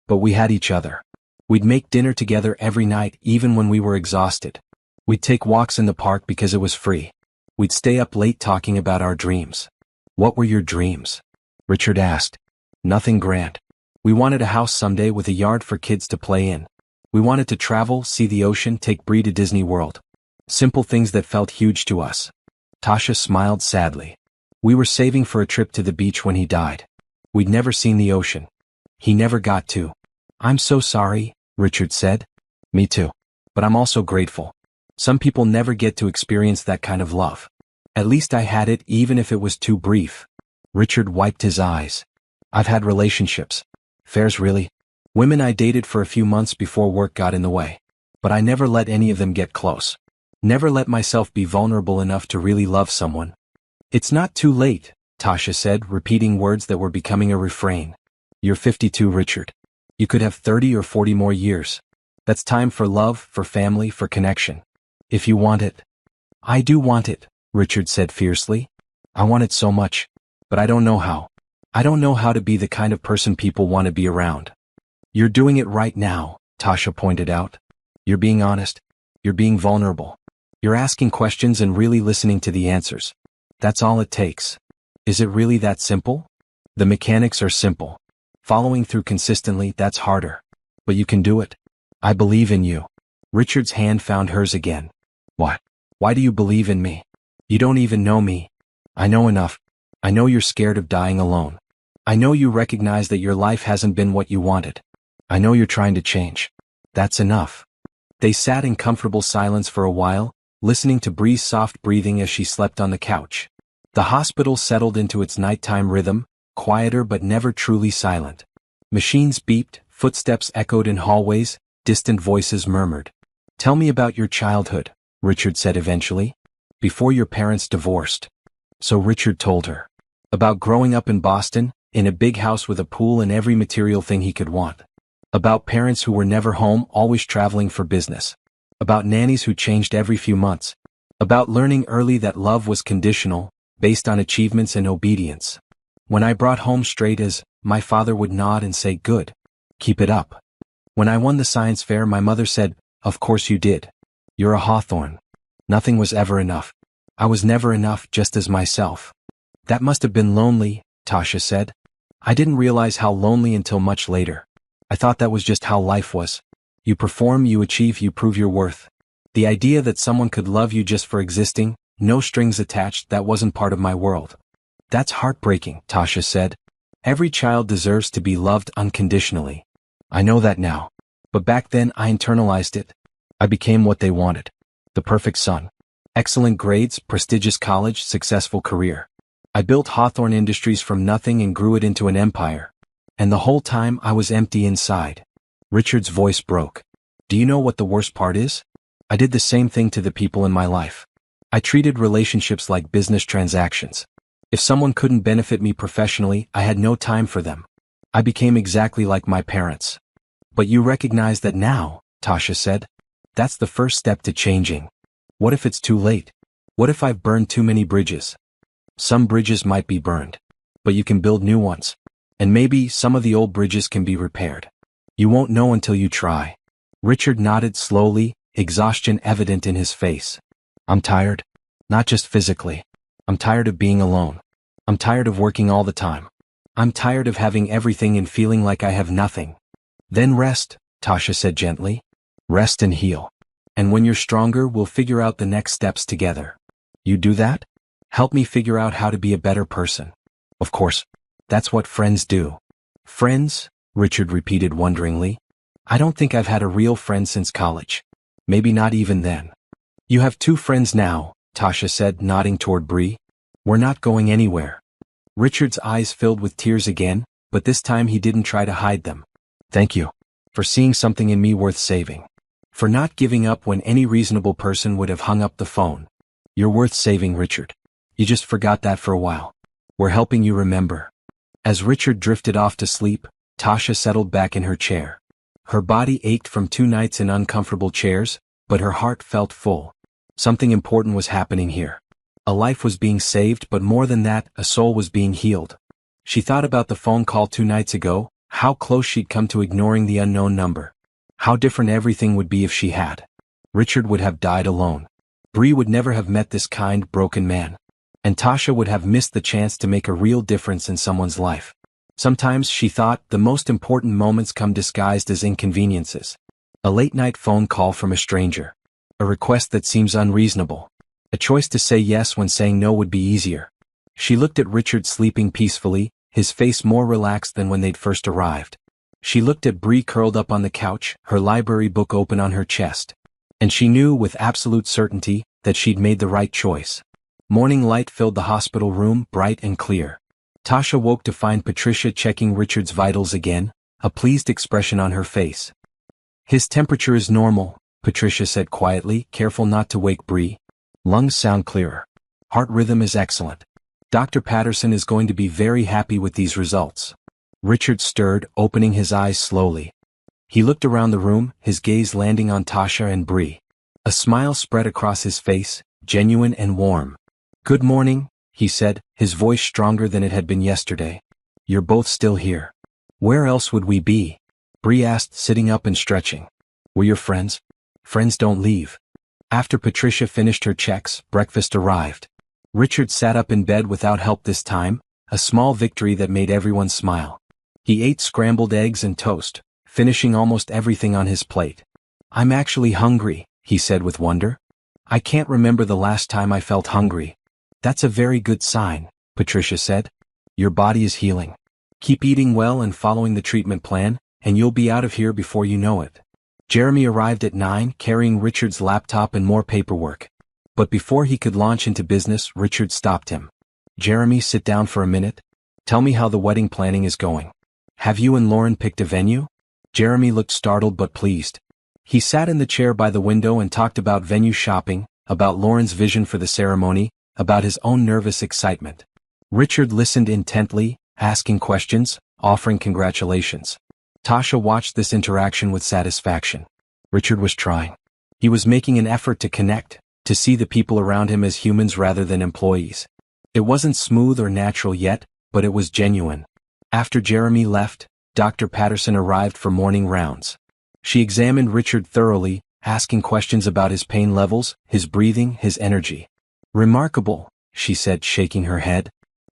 But we had each other. We'd make dinner together every night, even when we were exhausted. We'd take walks in the park because it was free. We'd stay up late talking about our dreams. What were your dreams? Richard asked. Nothing grand. We wanted a house someday with a yard for kids to play in. We wanted to travel, see the ocean, take Bree to Disney World. Simple things that felt huge to us. Tasha smiled sadly. We were saving for a trip to the beach when he died. We'd never seen the ocean. He never got to. I'm so sorry, Richard said. Me too. But I'm also grateful. Some people never get to experience that kind of love. At least I had it, even if it was too brief. Richard wiped his eyes. I've had relationships. Affairs, really. Women I dated for a few months before work got in the way. But I never let any of them get close. Never let myself be vulnerable enough to really love someone. It's not too late, Tasha said, repeating words that were becoming a refrain. You're 52, Richard. You could have 30 or 40 more years. That's time for love, for family, for connection. If you want it. I do want it, Richard said fiercely. I want it so much. But I don't know how. I don't know how to be the kind of person people want to be around. You're doing it right now, Tasha pointed out. You're being honest. You're being vulnerable. You're asking questions and really listening to the answers. That's all it takes. Is it really that simple? The mechanics are simple. Following through consistently, that's harder. But you can do it. I believe in you. Richard's hand found hers again. What? Why do you believe in me? You don't even know me. I know enough. I know you're scared of dying alone. I know you recognize that your life hasn't been what you wanted. I know you're trying to change. That's enough. They sat in comfortable silence for a while, listening to Bree's soft breathing as she slept on the couch. The hospital settled into its nighttime rhythm, quieter but never truly silent. Machines beeped, footsteps echoed in hallways, distant voices murmured. Tell me about your childhood, Richard said eventually. Before your parents divorced. So Richard told her. About growing up in Boston, in a big house with a pool and every material thing he could want. About parents who were never home, always traveling for business. About nannies who changed every few months. About learning early that love was conditional, based on achievements and obedience. When I brought home straight A's, my father would nod and say, good. Keep it up. When I won the science fair, my mother said, of course you did. You're a Hawthorne. Nothing was ever enough. I was never enough, just as myself. That must have been lonely, Tasha said. I didn't realize how lonely until much later. I thought that was just how life was. You perform, you achieve, you prove your worth. The idea that someone could love you just for existing, no strings attached, that wasn't part of my world. That's heartbreaking, Tasha said. Every child deserves to be loved unconditionally. I know that now. But back then I internalized it. I became what they wanted. The perfect son. Excellent grades, prestigious college, successful career. I built Hawthorne Industries from nothing and grew it into an empire. And the whole time I was empty inside. Richard's voice broke. Do you know what the worst part is? I did the same thing to the people in my life. I treated relationships like business transactions. If someone couldn't benefit me professionally, I had no time for them. I became exactly like my parents. But you recognize that now, Tasha said. That's the first step to changing. What if it's too late? What if I've burned too many bridges? Some bridges might be burned. But you can build new ones. And maybe some of the old bridges can be repaired. You won't know until you try. Richard nodded slowly, exhaustion evident in his face. I'm tired. Not just physically. I'm tired of being alone. I'm tired of working all the time. I'm tired of having everything and feeling like I have nothing. Then rest, Tasha said gently. Rest and heal. And when you're stronger, we'll figure out the next steps together. You do that? Help me figure out how to be a better person. Of course. That's what friends do. Friends? Richard repeated wonderingly. I don't think I've had a real friend since college. Maybe not even then. You have 2 friends now, Tasha said, nodding toward Bree. We're not going anywhere. Richard's eyes filled with tears again, but this time he didn't try to hide them. Thank you. For seeing something in me worth saving. For not giving up when any reasonable person would have hung up the phone. You're worth saving, Richard. You just forgot that for a while. We're helping you remember. As Richard drifted off to sleep, Tasha settled back in her chair. Her body ached from 2 nights in uncomfortable chairs, but her heart felt full. Something important was happening here. A life was being saved, but more than that, a soul was being healed. She thought about the phone call 2 nights ago, how close she'd come to ignoring the unknown number. How different everything would be if she had. Richard would have died alone. Bree would never have met this kind, broken man. And Tasha would have missed the chance to make a real difference in someone's life. Sometimes, she thought, the most important moments come disguised as inconveniences. A late-night phone call from a stranger. A request that seems unreasonable. A choice to say yes when saying no would be easier. She looked at Richard sleeping peacefully, his face more relaxed than when they'd first arrived. She looked at Bree curled up on the couch, her library book open on her chest. And she knew with absolute certainty that she'd made the right choice. Morning light filled the hospital room, bright and clear. Tasha woke to find Patricia checking Richard's vitals again, a pleased expression on her face. "His temperature is normal," Patricia said quietly, careful not to wake Bree. "Lungs sound clearer. Heart rhythm is excellent. Dr. Patterson is going to be very happy with these results." Richard stirred, opening his eyes slowly. He looked around the room, his gaze landing on Tasha and Bree. A smile spread across his face, genuine and warm. "Good morning," he said, his voice stronger than it had been yesterday. "You're both still here. Where else would we be?" Bree asked, sitting up and stretching. "We're your friends. Friends don't leave." After Patricia finished her checks, breakfast arrived. Richard sat up in bed without help this time, a small victory that made everyone smile. He ate scrambled eggs and toast, finishing almost everything on his plate. "I'm actually hungry," he said with wonder. "I can't remember the last time I felt hungry." "That's a very good sign," Patricia said. "Your body is healing. Keep eating well and following the treatment plan, and you'll be out of here before you know it." Jeremy arrived at 9, carrying Richard's laptop and more paperwork. But before he could launch into business, Richard stopped him. "Jeremy, sit down for a minute. Tell me how the wedding planning is going. Have you and Lauren picked a venue?" Jeremy looked startled but pleased. He sat in the chair by the window and talked about venue shopping, about Lauren's vision for the ceremony, about his own nervous excitement. Richard listened intently, asking questions, offering congratulations. Tasha watched this interaction with satisfaction. Richard was trying. He was making an effort to connect, to see the people around him as humans rather than employees. It wasn't smooth or natural yet, but it was genuine. After Jeremy left, Dr. Patterson arrived for morning rounds. She examined Richard thoroughly, asking questions about his pain levels, his breathing, his energy. "Remarkable," she said, shaking her head.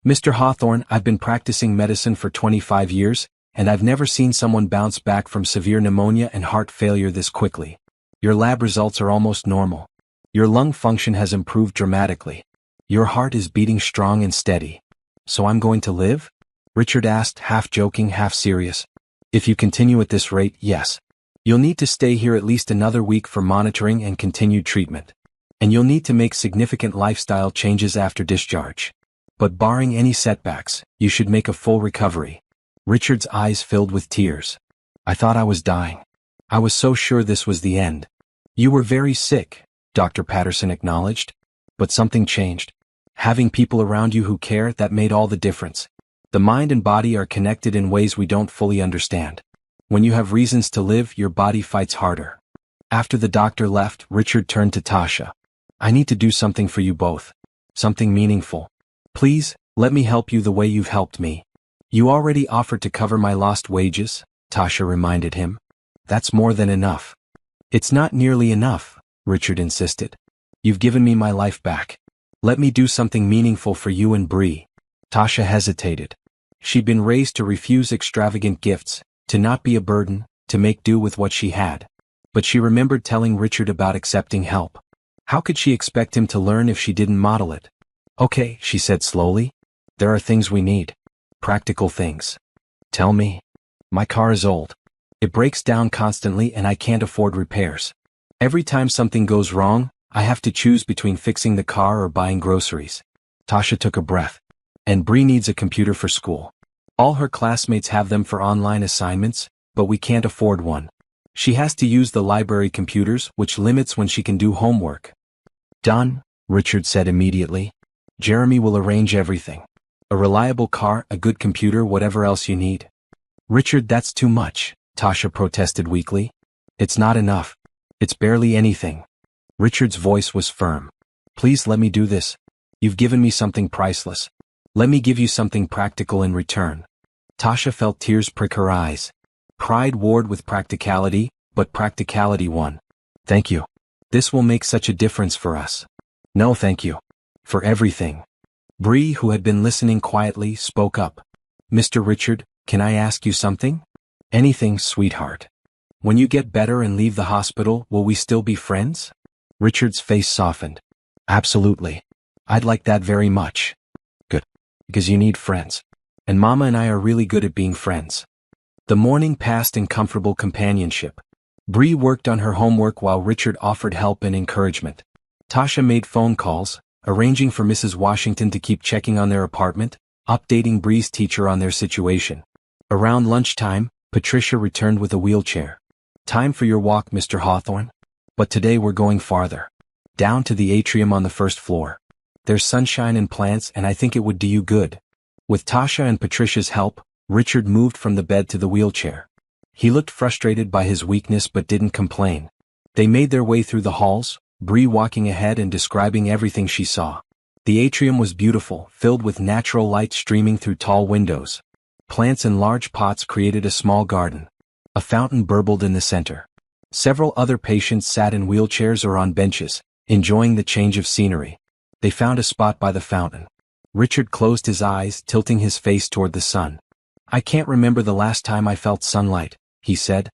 "Mr. Hawthorne, I've been practicing medicine for 25 years, and I've never seen someone bounce back from severe pneumonia and heart failure this quickly. Your lab results are almost normal. Your lung function has improved dramatically. Your heart is beating strong and steady. So I'm going to live?" Richard asked, half joking, half serious. "If you continue at this rate, yes. You'll need to stay here at least another week for monitoring and continued treatment. And you'll need to make significant lifestyle changes after discharge. But barring any setbacks, you should make a full recovery." Richard's eyes filled with tears. "I thought I was dying. I was so sure this was the end." "You were very sick," Dr. Patterson acknowledged. "But something changed. Having people around you who care, that made all the difference. The mind and body are connected in ways we don't fully understand. When you have reasons to live, your body fights harder." After the doctor left, Richard turned to Tasha. "I need to do something for you both. Something meaningful. Please, let me help you the way you've helped me." "You already offered to cover my lost wages," Tasha reminded him. "That's more than enough." "It's not nearly enough," Richard insisted. "You've given me my life back. Let me do something meaningful for you and Bree." Tasha hesitated. She'd been raised to refuse extravagant gifts, to not be a burden, to make do with what she had. But she remembered telling Richard about accepting help. How could she expect him to learn if she didn't model it? "Okay," she said slowly. "There are things we need. Practical things." "Tell me." "My car is old. It breaks down constantly and I can't afford repairs. Every time something goes wrong, I have to choose between fixing the car or buying groceries." Tasha took a breath. "And Bree needs a computer for school. All her classmates have them for online assignments, but we can't afford one. She has to use the library computers, which limits when she can do homework." "Done," Richard said immediately. "Jeremy will arrange everything. A reliable car, a good computer, whatever else you need." "Richard, that's too much," Tasha protested weakly. "It's not enough. It's barely anything." Richard's voice was firm. "Please let me do this. You've given me something priceless. Let me give you something practical in return." Tasha felt tears prick her eyes. Pride warred with practicality, but practicality won. "Thank you. This will make such a difference for us." "No, thank you. For everything." Bree, who had been listening quietly, spoke up. "Mr. Richard, can I ask you something?" "Anything, sweetheart." "When you get better and leave the hospital, will we still be friends?" Richard's face softened. "Absolutely. I'd like that very much." "Good. Because you need friends. And Mama and I are really good at being friends." The morning passed in comfortable companionship. Bree worked on her homework while Richard offered help and encouragement. Tasha made phone calls, arranging for Mrs. Washington to keep checking on their apartment, updating Bree's teacher on their situation. Around lunchtime, Patricia returned with a wheelchair. "Time for your walk, Mr. Hawthorne. But today we're going farther. Down to the atrium on the first floor. There's sunshine and plants and I think it would do you good." With Tasha and Patricia's help, Richard moved from the bed to the wheelchair. He looked frustrated by his weakness but didn't complain. They made their way through the halls, Bree walking ahead and describing everything she saw. The atrium was beautiful, filled with natural light streaming through tall windows. Plants in large pots created a small garden. A fountain burbled in the center. Several other patients sat in wheelchairs or on benches, enjoying the change of scenery. They found a spot by the fountain. Richard closed his eyes, tilting his face toward the sun. "I can't remember the last time I felt sunlight," he said.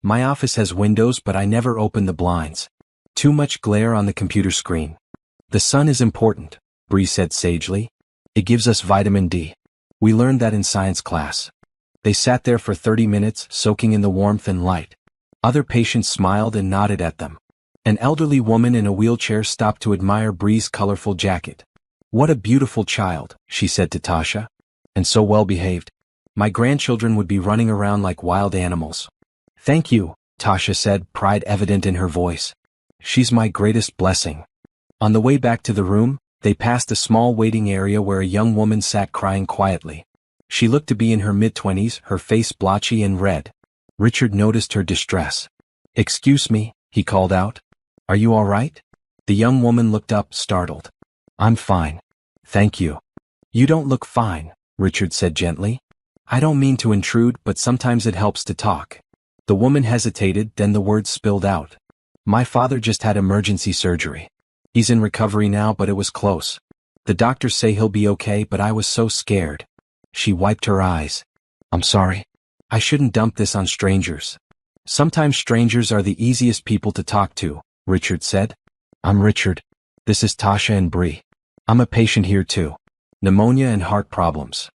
"My office has windows but I never open the blinds. Too much glare on the computer screen." "The sun is important," Bree said sagely. "It gives us vitamin D. We learned that in science class." They sat there for 30 minutes, soaking in the warmth and light. Other patients smiled and nodded at them. An elderly woman in a wheelchair stopped to admire Bree's colorful jacket. "What a beautiful child," she said to Tasha. "And so well behaved. My grandchildren would be running around like wild animals." "Thank you," Tasha said, pride evident in her voice. "She's my greatest blessing." On the way back to the room, they passed a small waiting area where a young woman sat crying quietly. She looked to be in her mid-20s, her face blotchy and red. Richard noticed her distress. "Excuse me," he called out. "Are you all right?" The young woman looked up, startled. "I'm fine. Thank you." "You don't look fine," Richard said gently. "I don't mean to intrude, but sometimes it helps to talk." The woman hesitated, then the words spilled out. "My father just had emergency surgery. He's in recovery now, but it was close. The doctors say he'll be okay, but I was so scared." She wiped her eyes. "I'm sorry. I shouldn't dump this on strangers." "Sometimes strangers are the easiest people to talk to," Richard said. "I'm Richard. This is Tasha and Bree. I'm a patient here too. Pneumonia and heart problems."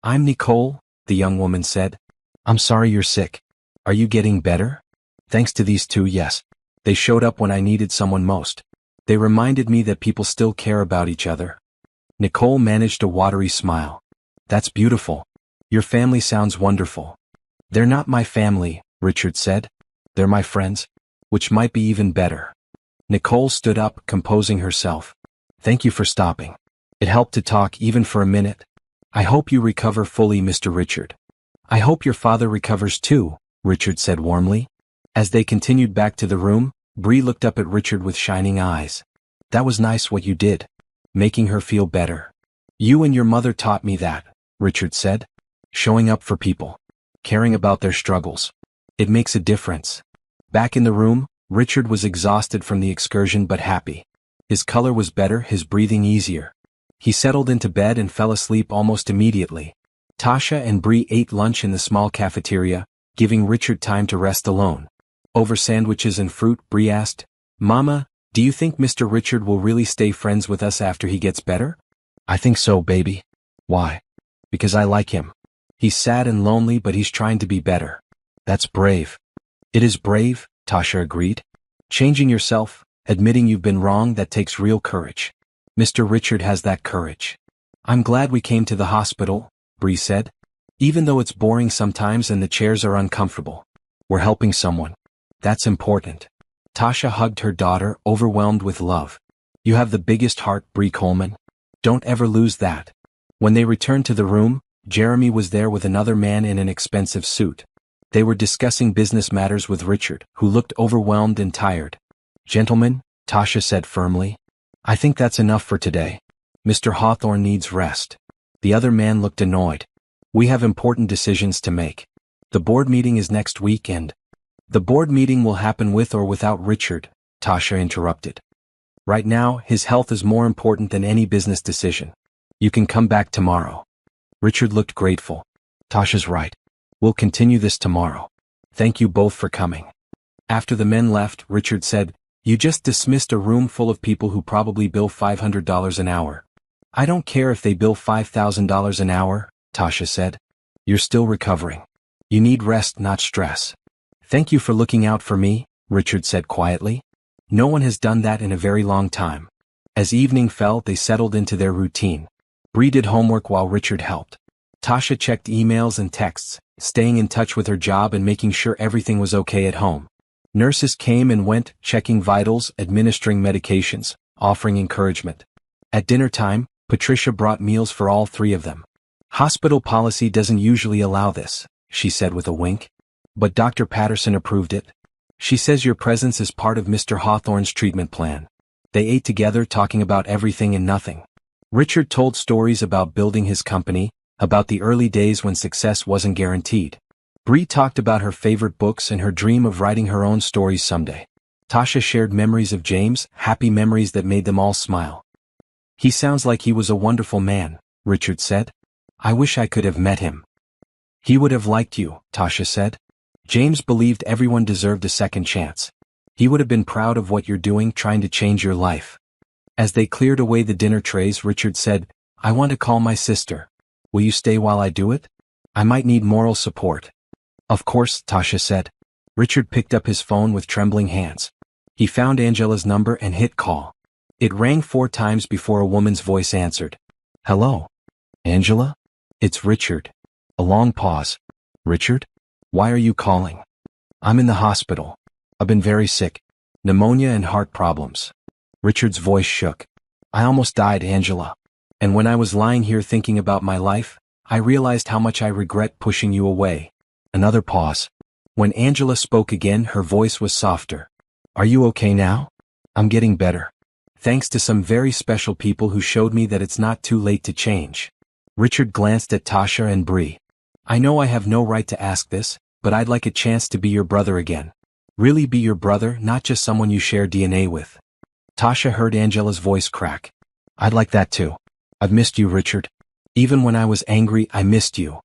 "I'm Nicole," the young woman said. "I'm sorry you're sick. Are you getting better?" "Thanks to these two, yes. They showed up when I needed someone most. They reminded me that people still care about each other." Nicole managed a watery smile. "That's beautiful. Your family sounds wonderful." "They're not my family," Richard said. "They're my friends, which might be even better." Nicole stood up, composing herself. "Thank you for stopping. It helped to talk even for a minute. I hope you recover fully, Mr. Richard." "I hope your father recovers too," Richard said warmly. As they continued back to the room, Bree looked up at Richard with shining eyes. "That was nice what you did. Making her feel better." "You and your mother taught me that," Richard said. "Showing up for people. Caring about their struggles. It makes a difference." Back in the room, Richard was exhausted from the excursion but happy. His color was better, his breathing easier. He settled into bed and fell asleep almost immediately. Tasha and Bree ate lunch in the small cafeteria, giving Richard time to rest alone. Over sandwiches and fruit, Bree asked, "Mama, do you think Mr. Richard will really stay friends with us after he gets better?" "I think so, baby." "Why?" "Because I like him. He's sad and lonely, but he's trying to be better." "That's brave." "It is brave," Tasha agreed. "Changing yourself, admitting you've been wrong, that takes real courage. Mr. Richard has that courage." "I'm glad we came to the hospital," Bree said. "Even though it's boring sometimes and the chairs are uncomfortable. We're helping someone. That's important." Tasha hugged her daughter, overwhelmed with love. "You have the biggest heart, Bree Coleman. Don't ever lose that." When they returned to the room, Jeremy was there with another man in an expensive suit. They were discussing business matters with Richard, who looked overwhelmed and tired. "Gentlemen," Tasha said firmly, "I think that's enough for today. Mr. Hawthorne needs rest." The other man looked annoyed. "We have important decisions to make. The board meeting is next week and—" "The board meeting will happen with or without Richard," Tasha interrupted. "Right now, his health is more important than any business decision. You can come back tomorrow." Richard looked grateful. "Tasha's right. We'll continue this tomorrow. Thank you both for coming." After the men left, Richard said, "You just dismissed a room full of people who probably bill $500 an hour." "I don't care if they bill $5,000 an hour," Tasha said. "You're still recovering. You need rest, not stress. Thank you for looking out for me, Richard said quietly. No one has done that in a very long time. As evening fell, they settled into their routine. Bree did homework while Richard helped. Tasha checked emails and texts, staying in touch with her job and making sure everything was okay at home. Nurses came and went, checking vitals, administering medications, offering encouragement. At dinner time, Patricia brought meals for all three of them. Hospital policy doesn't usually allow this, she said with a wink. But Dr. Patterson approved it. She says your presence is part of Mr. Hawthorne's treatment plan. They ate together, talking about everything and nothing. Richard told stories about building his company, about the early days when success wasn't guaranteed. Bree talked about her favorite books and her dream of writing her own stories someday. Tasha shared memories of James, happy memories that made them all smile. He sounds like he was a wonderful man, Richard said. I wish I could have met him. He would have liked you, Tasha said. James believed everyone deserved a second chance. He would have been proud of what you're doing, trying to change your life. As they cleared away the dinner trays, Richard said, I want to call my sister. Will you stay while I do it? I might need moral support. Of course, Tasha said. Richard picked up his phone with trembling hands. He found Angela's number and hit call. It rang 4 times before a woman's voice answered. Hello? Angela? It's Richard. A long pause. Richard? Why are you calling? I'm in the hospital. I've been very sick. Pneumonia and heart problems. Richard's voice shook. I almost died, Angela. And when I was lying here thinking about my life, I realized how much I regret pushing you away. Another pause. When Angela spoke again, her voice was softer. Are you okay now? I'm getting better. Thanks to some very special people who showed me that it's not too late to change. Richard glanced at Tasha and Bree. I know I have no right to ask this, but I'd like a chance to be your brother again. Really be your brother, not just someone you share DNA with. Tasha heard Angela's voice crack. I'd like that too. I've missed you, Richard. Even when I was angry, I missed you.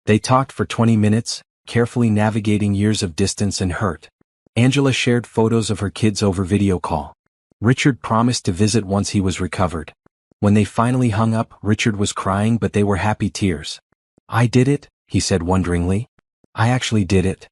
They talked for 20 minutes, carefully navigating years of distance and hurt. Angela shared photos of her kids over video call. Richard promised to visit once he was recovered. When they finally hung up, Richard was crying, but they were happy tears. I did it, he said wonderingly. I actually did it.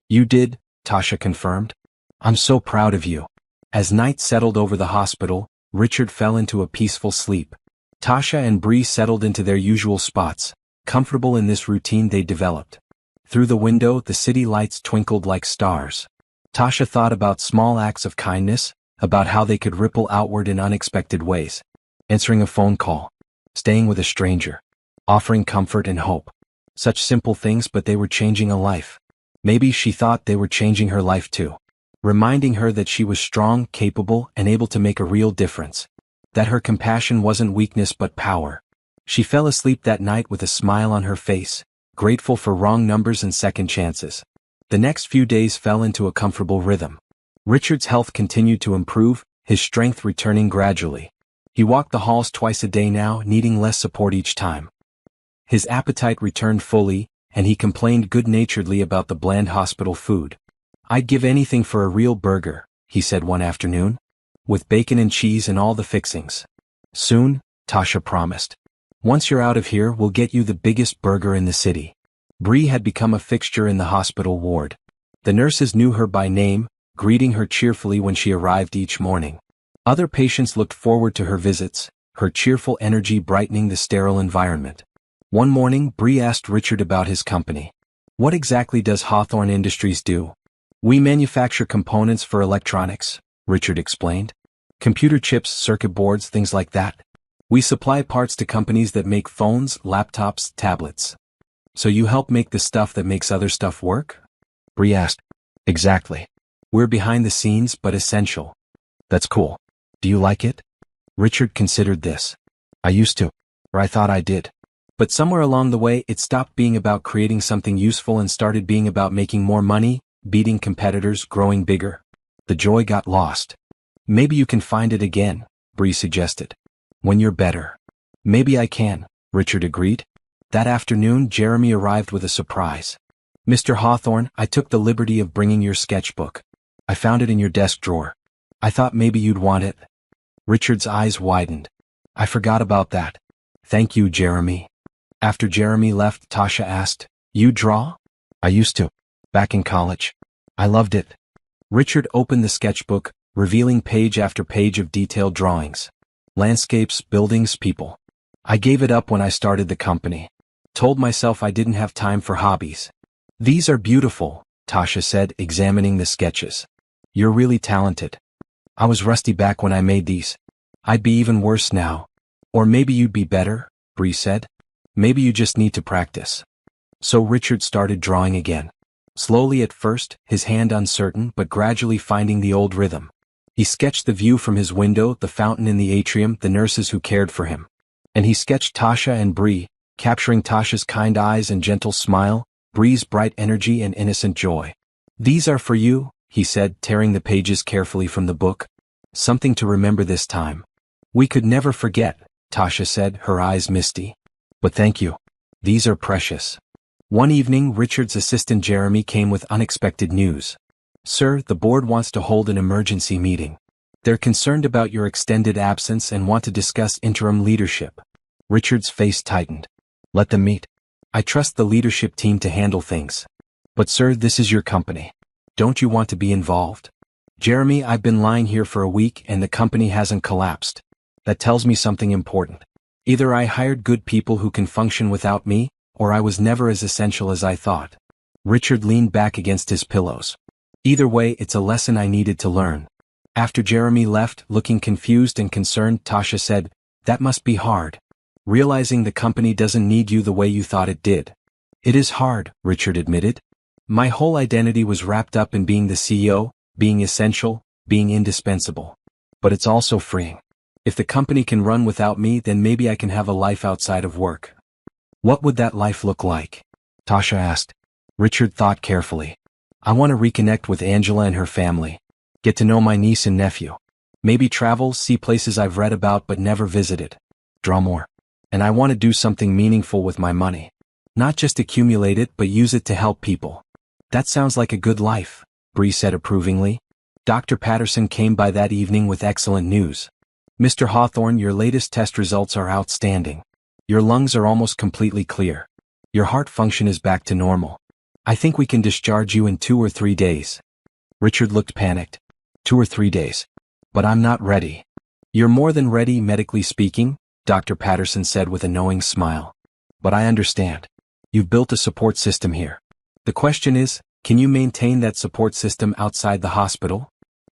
You did, Tasha confirmed. I'm so proud of you. As night settled over the hospital, Richard fell into a peaceful sleep. Tasha and Bree settled into their usual spots, comfortable in this routine they developed. Through the window, the city lights twinkled like stars. Tasha thought about small acts of kindness, about how they could ripple outward in unexpected ways. Answering a phone call, staying with a stranger, offering comfort and hope. Such simple things, but they were changing a life. Maybe she thought they were changing her life too. Reminding her that she was strong, capable, and able to make a real difference. That her compassion wasn't weakness but power. She fell asleep that night with a smile on her face, grateful for wrong numbers and second chances. The next few days fell into a comfortable rhythm. Richard's health continued to improve, his strength returning gradually. He walked the halls twice a day now, needing less support each time. His appetite returned fully, and he complained good-naturedly about the bland hospital food. I'd give anything for a real burger, he said one afternoon. With bacon and cheese and all the fixings. Soon, Tasha promised. Once you're out of here, we'll get you the biggest burger in the city. Bree had become a fixture in the hospital ward. The nurses knew her by name, greeting her cheerfully when she arrived each morning. Other patients looked forward to her visits, her cheerful energy brightening the sterile environment. One morning, Bree asked Richard about his company. What exactly does Hawthorne Industries do? We manufacture components for electronics, Richard explained. Computer chips, circuit boards, things like that. We supply parts to companies that make phones, laptops, tablets. So you help make the stuff that makes other stuff work? Bree asked. Exactly. We're behind the scenes but essential. That's cool. Do you like it? Richard considered this. I used to. Or I thought I did. But somewhere along the way it stopped being about creating something useful and started being about making more money, beating competitors, growing bigger. The joy got lost. Maybe you can find it again, Bree suggested. When you're better. Maybe I can, Richard agreed. That afternoon Jeremy arrived with a surprise. Mr. Hawthorne, I took the liberty of bringing your sketchbook. I found it in your desk drawer. I thought maybe you'd want it. Richard's eyes widened. I forgot about that. Thank you, Jeremy. After Jeremy left, Tasha asked, You draw? I used to. Back in college. I loved it. Richard opened the sketchbook, revealing page after page of detailed drawings. Landscapes, buildings, people. I gave it up when I started the company. Told myself I didn't have time for hobbies. These are beautiful, Tasha said, examining the sketches. You're really talented. I was rusty back when I made these. I'd be even worse now. Or maybe you'd be better, Bree said. Maybe you just need to practice. So Richard started drawing again. Slowly at first, his hand uncertain but gradually finding the old rhythm. He sketched the view from his window, the fountain in the atrium, the nurses who cared for him. And he sketched Tasha and Bree, capturing Tasha's kind eyes and gentle smile, Bree's bright energy and innocent joy. These are for you, he said, tearing the pages carefully from the book. Something to remember this time. We could never forget, Tasha said, her eyes misty. But thank you. These are precious. One evening, Richard's assistant Jeremy came with unexpected news. Sir, the board wants to hold an emergency meeting. They're concerned about your extended absence and want to discuss interim leadership. Richard's face tightened. Let them meet. I trust the leadership team to handle things. But sir, this is your company. Don't you want to be involved? Jeremy, I've been lying here for a week and the company hasn't collapsed. That tells me something important. Either I hired good people who can function without me, or I was never as essential as I thought. Richard leaned back against his pillows. Either way, it's a lesson I needed to learn. After Jeremy left, looking confused and concerned, Tasha said, that must be hard. Realizing the company doesn't need you the way you thought it did. It is hard, Richard admitted. My whole identity was wrapped up in being the CEO, being essential, being indispensable. But it's also freeing. If the company can run without me, then maybe I can have a life outside of work. What would that life look like? Tasha asked. Richard thought carefully. I want to reconnect with Angela and her family. Get to know my niece and nephew. Maybe travel, see places I've read about but never visited. Draw more. And I want to do something meaningful with my money. Not just accumulate it but use it to help people. That sounds like a good life, Bree said approvingly. Dr. Patterson came by that evening with excellent news. Mr. Hawthorne, your latest test results are outstanding. Your lungs are almost completely clear. Your heart function is back to normal. I think we can discharge you in 2 or 3 days. Richard looked panicked. 2 or 3 days. But I'm not ready. You're more than ready medically speaking, Dr. Patterson said with a knowing smile. But I understand. You've built a support system here. The question is, can you maintain that support system outside the hospital?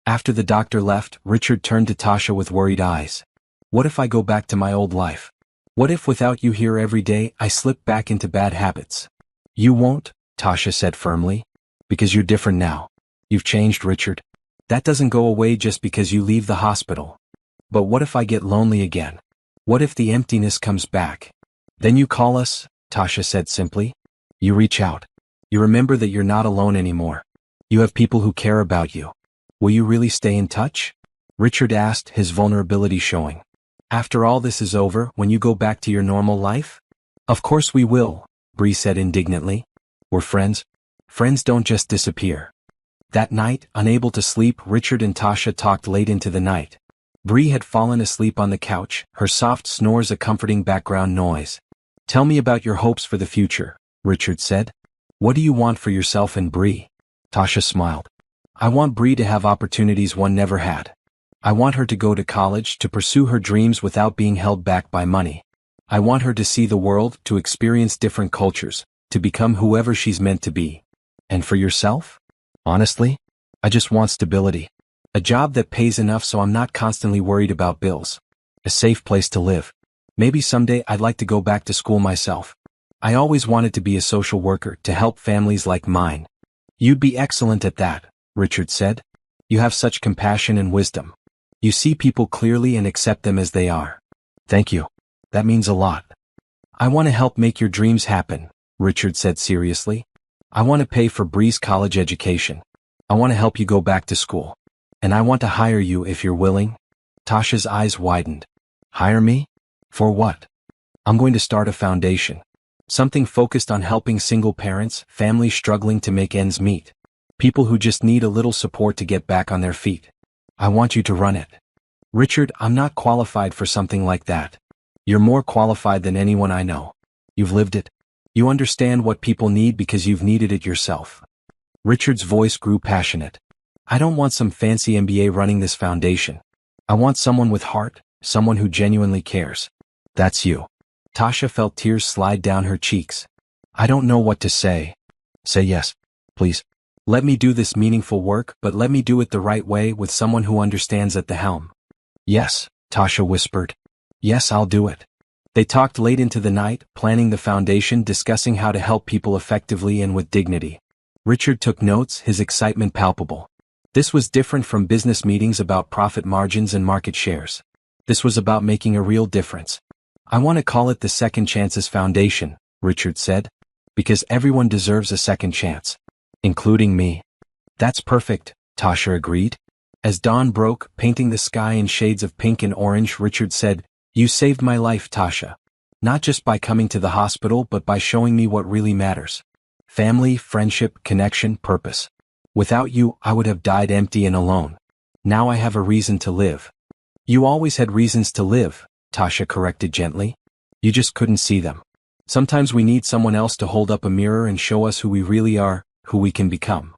After the doctor left, Richard turned to Tasha with worried eyes. What if I go back to my old life? What if without you here every day, I slip back into bad habits? You won't, Tasha said firmly. Because you're different now. You've changed, Richard. That doesn't go away just because you leave the hospital. But what if I get lonely again? What if the emptiness comes back? Then you call us, Tasha said simply. You reach out. You remember that you're not alone anymore. You have people who care about you. Will you really stay in touch? Richard asked, his vulnerability showing. After all this is over, when you go back to your normal life? Of course we will, Bree said indignantly. We're friends. Friends don't just disappear. That night, unable to sleep, Richard and Tasha talked late into the night. Bree had fallen asleep on the couch, her soft snores a comforting background noise. Tell me about your hopes for the future, Richard said. What do you want for yourself and Bree? Tasha smiled. I want Bree to have opportunities one never had. I want her to go to college, to pursue her dreams without being held back by money. I want her to see the world, to experience different cultures, to become whoever she's meant to be. And for yourself? Honestly, I just want stability. A job that pays enough so I'm not constantly worried about bills. A safe place to live. Maybe someday I'd like to go back to school myself. I always wanted to be a social worker, to help families like mine. You'd be excellent at that, Richard said. You have such compassion and wisdom. You see people clearly and accept them as they are. Thank you. That means a lot. I want to help make your dreams happen, Richard said seriously. I want to pay for Bree's college education. I want to help you go back to school. And I want to hire you if you're willing. Tasha's eyes widened. Hire me? For what? I'm going to start a foundation. Something focused on helping single parents, families struggling to make ends meet. People who just need a little support to get back on their feet. I want you to run it. Richard, I'm not qualified for something like that. You're more qualified than anyone I know. You've lived it. You understand what people need because you've needed it yourself. Richard's voice grew passionate. I don't want some fancy MBA running this foundation. I want someone with heart, someone who genuinely cares. That's you. Tasha felt tears slide down her cheeks. I don't know what to say. Say yes, please. Let me do this meaningful work, but let me do it the right way with someone who understands at the helm. Yes, Tasha whispered. Yes, I'll do it. They talked late into the night, planning the foundation, discussing how to help people effectively and with dignity. Richard took notes, his excitement palpable. This was different from business meetings about profit margins and market shares. This was about making a real difference. I want to call it the Second Chances Foundation, Richard said. Because everyone deserves a second chance. Including me. That's perfect, Tasha agreed. As dawn broke, painting the sky in shades of pink and orange, Richard said, You saved my life, Tasha. Not just by coming to the hospital, but by showing me what really matters. Family, friendship, connection, purpose. Without you, I would have died empty and alone. Now I have a reason to live. You always had reasons to live, Tasha corrected gently. You just couldn't see them. Sometimes we need someone else to hold up a mirror and show us who we really are, who we can become.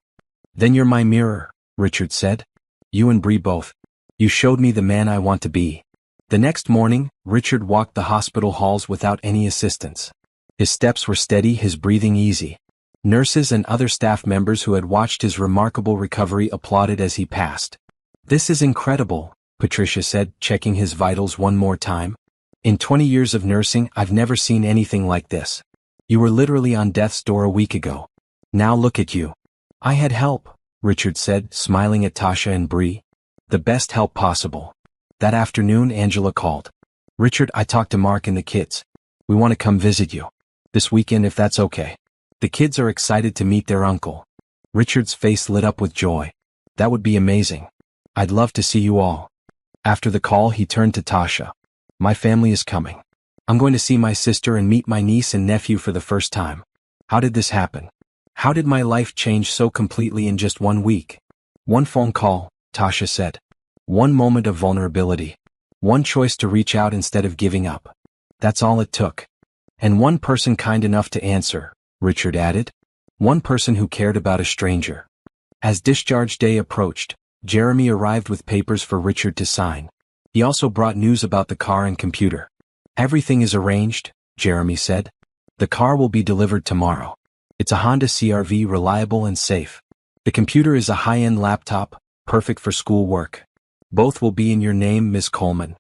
Then you're my mirror, Richard said. You and Bree both. You showed me the man I want to be. The next morning, Richard walked the hospital halls without any assistance. His steps were steady, his breathing easy. Nurses and other staff members who had watched his remarkable recovery applauded as he passed. This is incredible, Patricia said, checking his vitals one more time. In 20 years of nursing, I've never seen anything like this. You were literally on death's door a week ago. Now look at you. I had help, Richard said, smiling at Tasha and Bree. The best help possible. That afternoon, Angela called. Richard, I talked to Mark and the kids. We want to come visit you. This weekend, if that's okay. The kids are excited to meet their uncle. Richard's face lit up with joy. That would be amazing. I'd love to see you all. After the call, he turned to Tasha. My family is coming. I'm going to see my sister and meet my niece and nephew for the first time. How did this happen? How did my life change so completely in just 1 week? One phone call, Tasha said. One moment of vulnerability. One choice to reach out instead of giving up. That's all it took. And one person kind enough to answer, Richard added. One person who cared about a stranger. As discharge day approached, Jeremy arrived with papers for Richard to sign. He also brought news about the car and computer. Everything is arranged, Jeremy said. The car will be delivered tomorrow. It's a Honda CR-V, reliable and safe. The computer is a high-end laptop, perfect for school work. Both will be in your name, Miss Coleman.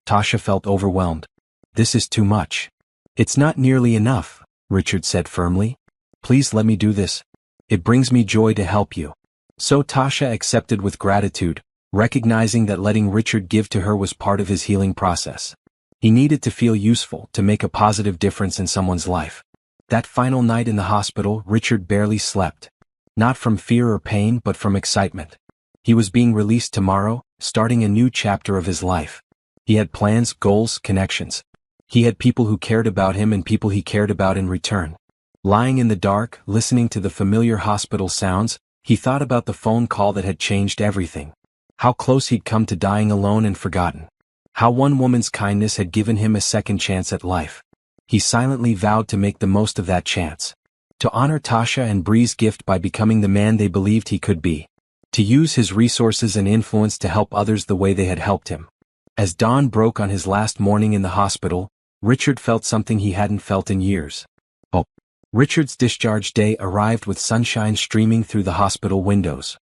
Tasha felt overwhelmed. This is too much. It's not nearly enough, Richard said firmly. Please let me do this. It brings me joy to help you. So Tasha accepted with gratitude, recognizing that letting Richard give to her was part of his healing process. He needed to feel useful, to make a positive difference in someone's life. That final night in the hospital, Richard barely slept. Not from fear or pain, but from excitement. He was being released tomorrow, starting a new chapter of his life. He had plans, goals, connections. He had people who cared about him and people he cared about in return. Lying in the dark, listening to the familiar hospital sounds, he thought about the phone call that had changed everything. How close he'd come to dying alone and forgotten. How one woman's kindness had given him a second chance at life. He silently vowed to make the most of that chance. To honor Tasha and Bree's gift by becoming the man they believed he could be. To use his resources and influence to help others the way they had helped him. As dawn broke on his last morning in the hospital, Richard felt something he hadn't felt in years. Hope. Richard's discharge day arrived with sunshine streaming through the hospital windows.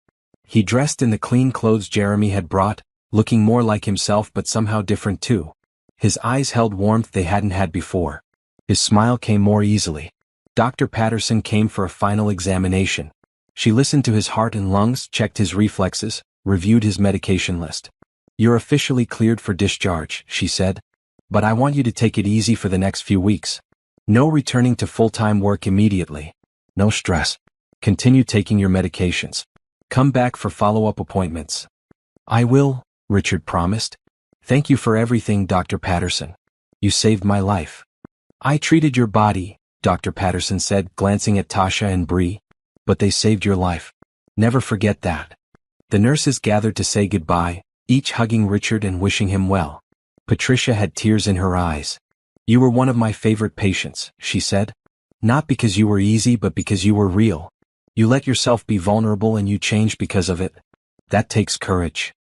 He dressed in the clean clothes Jeremy had brought, looking more like himself but somehow different too. His eyes held warmth they hadn't had before. His smile came more easily. Dr. Patterson came for a final examination. She listened to his heart and lungs, checked his reflexes, reviewed his medication list. You're officially cleared for discharge, she said. But I want you to take it easy for the next few weeks. No returning to full-time work immediately. No stress. Continue taking your medications. Come back for follow-up appointments. I will, Richard promised. Thank you for everything, Dr. Patterson. You saved my life. I treated your body, Dr. Patterson said, glancing at Tasha and Bree. But they saved your life. Never forget that. The nurses gathered to say goodbye, each hugging Richard and wishing him well. Patricia had tears in her eyes. You were one of my favorite patients, she said. Not because you were easy but because you were real. You let yourself be vulnerable and you changed because of it. That takes courage.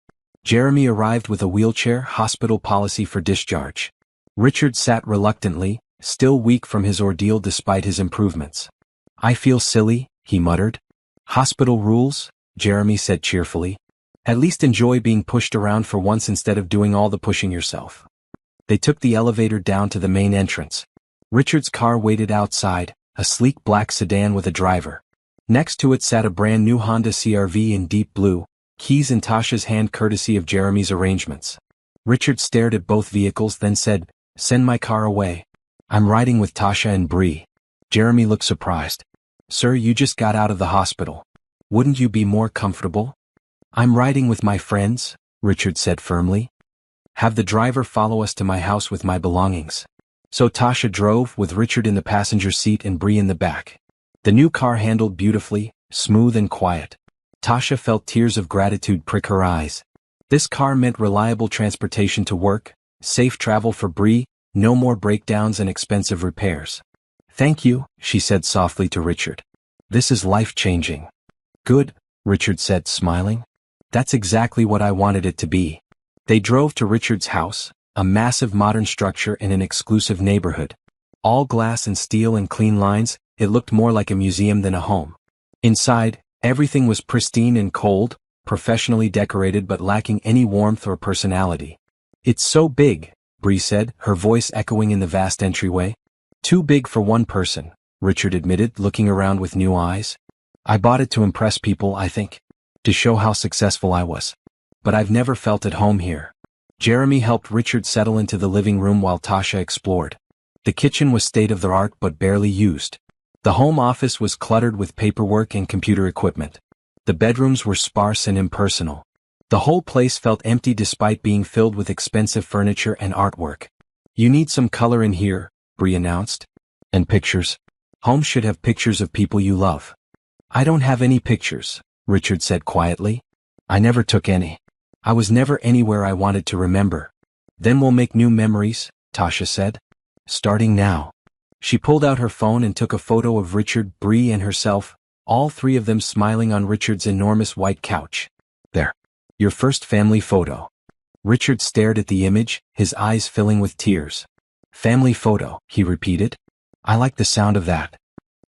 Jeremy arrived with a wheelchair, hospital policy for discharge. Richard sat reluctantly, still weak from his ordeal despite his improvements. I feel silly, he muttered. Hospital rules, Jeremy said cheerfully. At least enjoy being pushed around for once instead of doing all the pushing yourself. They took the elevator down to the main entrance. Richard's car waited outside, a sleek black sedan with a driver. Next to it sat a brand new Honda CR-V in deep blue, keys in Tasha's hand courtesy of Jeremy's arrangements. Richard stared at both vehicles then said, "Send my car away. I'm riding with Tasha and Bree." Jeremy looked surprised. "Sir, you just got out of the hospital. Wouldn't you be more comfortable?" "I'm riding with my friends," Richard said firmly. "Have the driver follow us to my house with my belongings." So Tasha drove, with Richard in the passenger seat and Bree in the back. The new car handled beautifully, smooth and quiet. Tasha felt tears of gratitude prick her eyes. This car meant reliable transportation to work, safe travel for Bree, no more breakdowns and expensive repairs. "Thank you," she said softly to Richard. "This is life-changing." "Good," Richard said, smiling. "That's exactly what I wanted it to be." They drove to Richard's house, a massive modern structure in an exclusive neighborhood. All glass and steel and clean lines, it looked more like a museum than a home. Inside, everything was pristine and cold, professionally decorated but lacking any warmth or personality. "It's so big," Bree said, her voice echoing in the vast entryway. "Too big for one person," Richard admitted, looking around with new eyes. "I bought it to impress people, I think. To show how successful I was. But I've never felt at home here." Jeremy helped Richard settle into the living room while Tasha explored. The kitchen was state-of-the-art but barely used. The home office was cluttered with paperwork and computer equipment. The bedrooms were sparse and impersonal. The whole place felt empty despite being filled with expensive furniture and artwork. "You need some color in here," Bree announced. "And pictures. Home should have pictures of people you love." "I don't have any pictures," Richard said quietly. "I never took any. I was never anywhere I wanted to remember." "Then we'll make new memories," Tasha said. "Starting now." She pulled out her phone and took a photo of Richard, Bree and herself, all three of them smiling on Richard's enormous white couch. "There. Your first family photo." Richard stared at the image, his eyes filling with tears. "Family photo," he repeated. "I like the sound of that."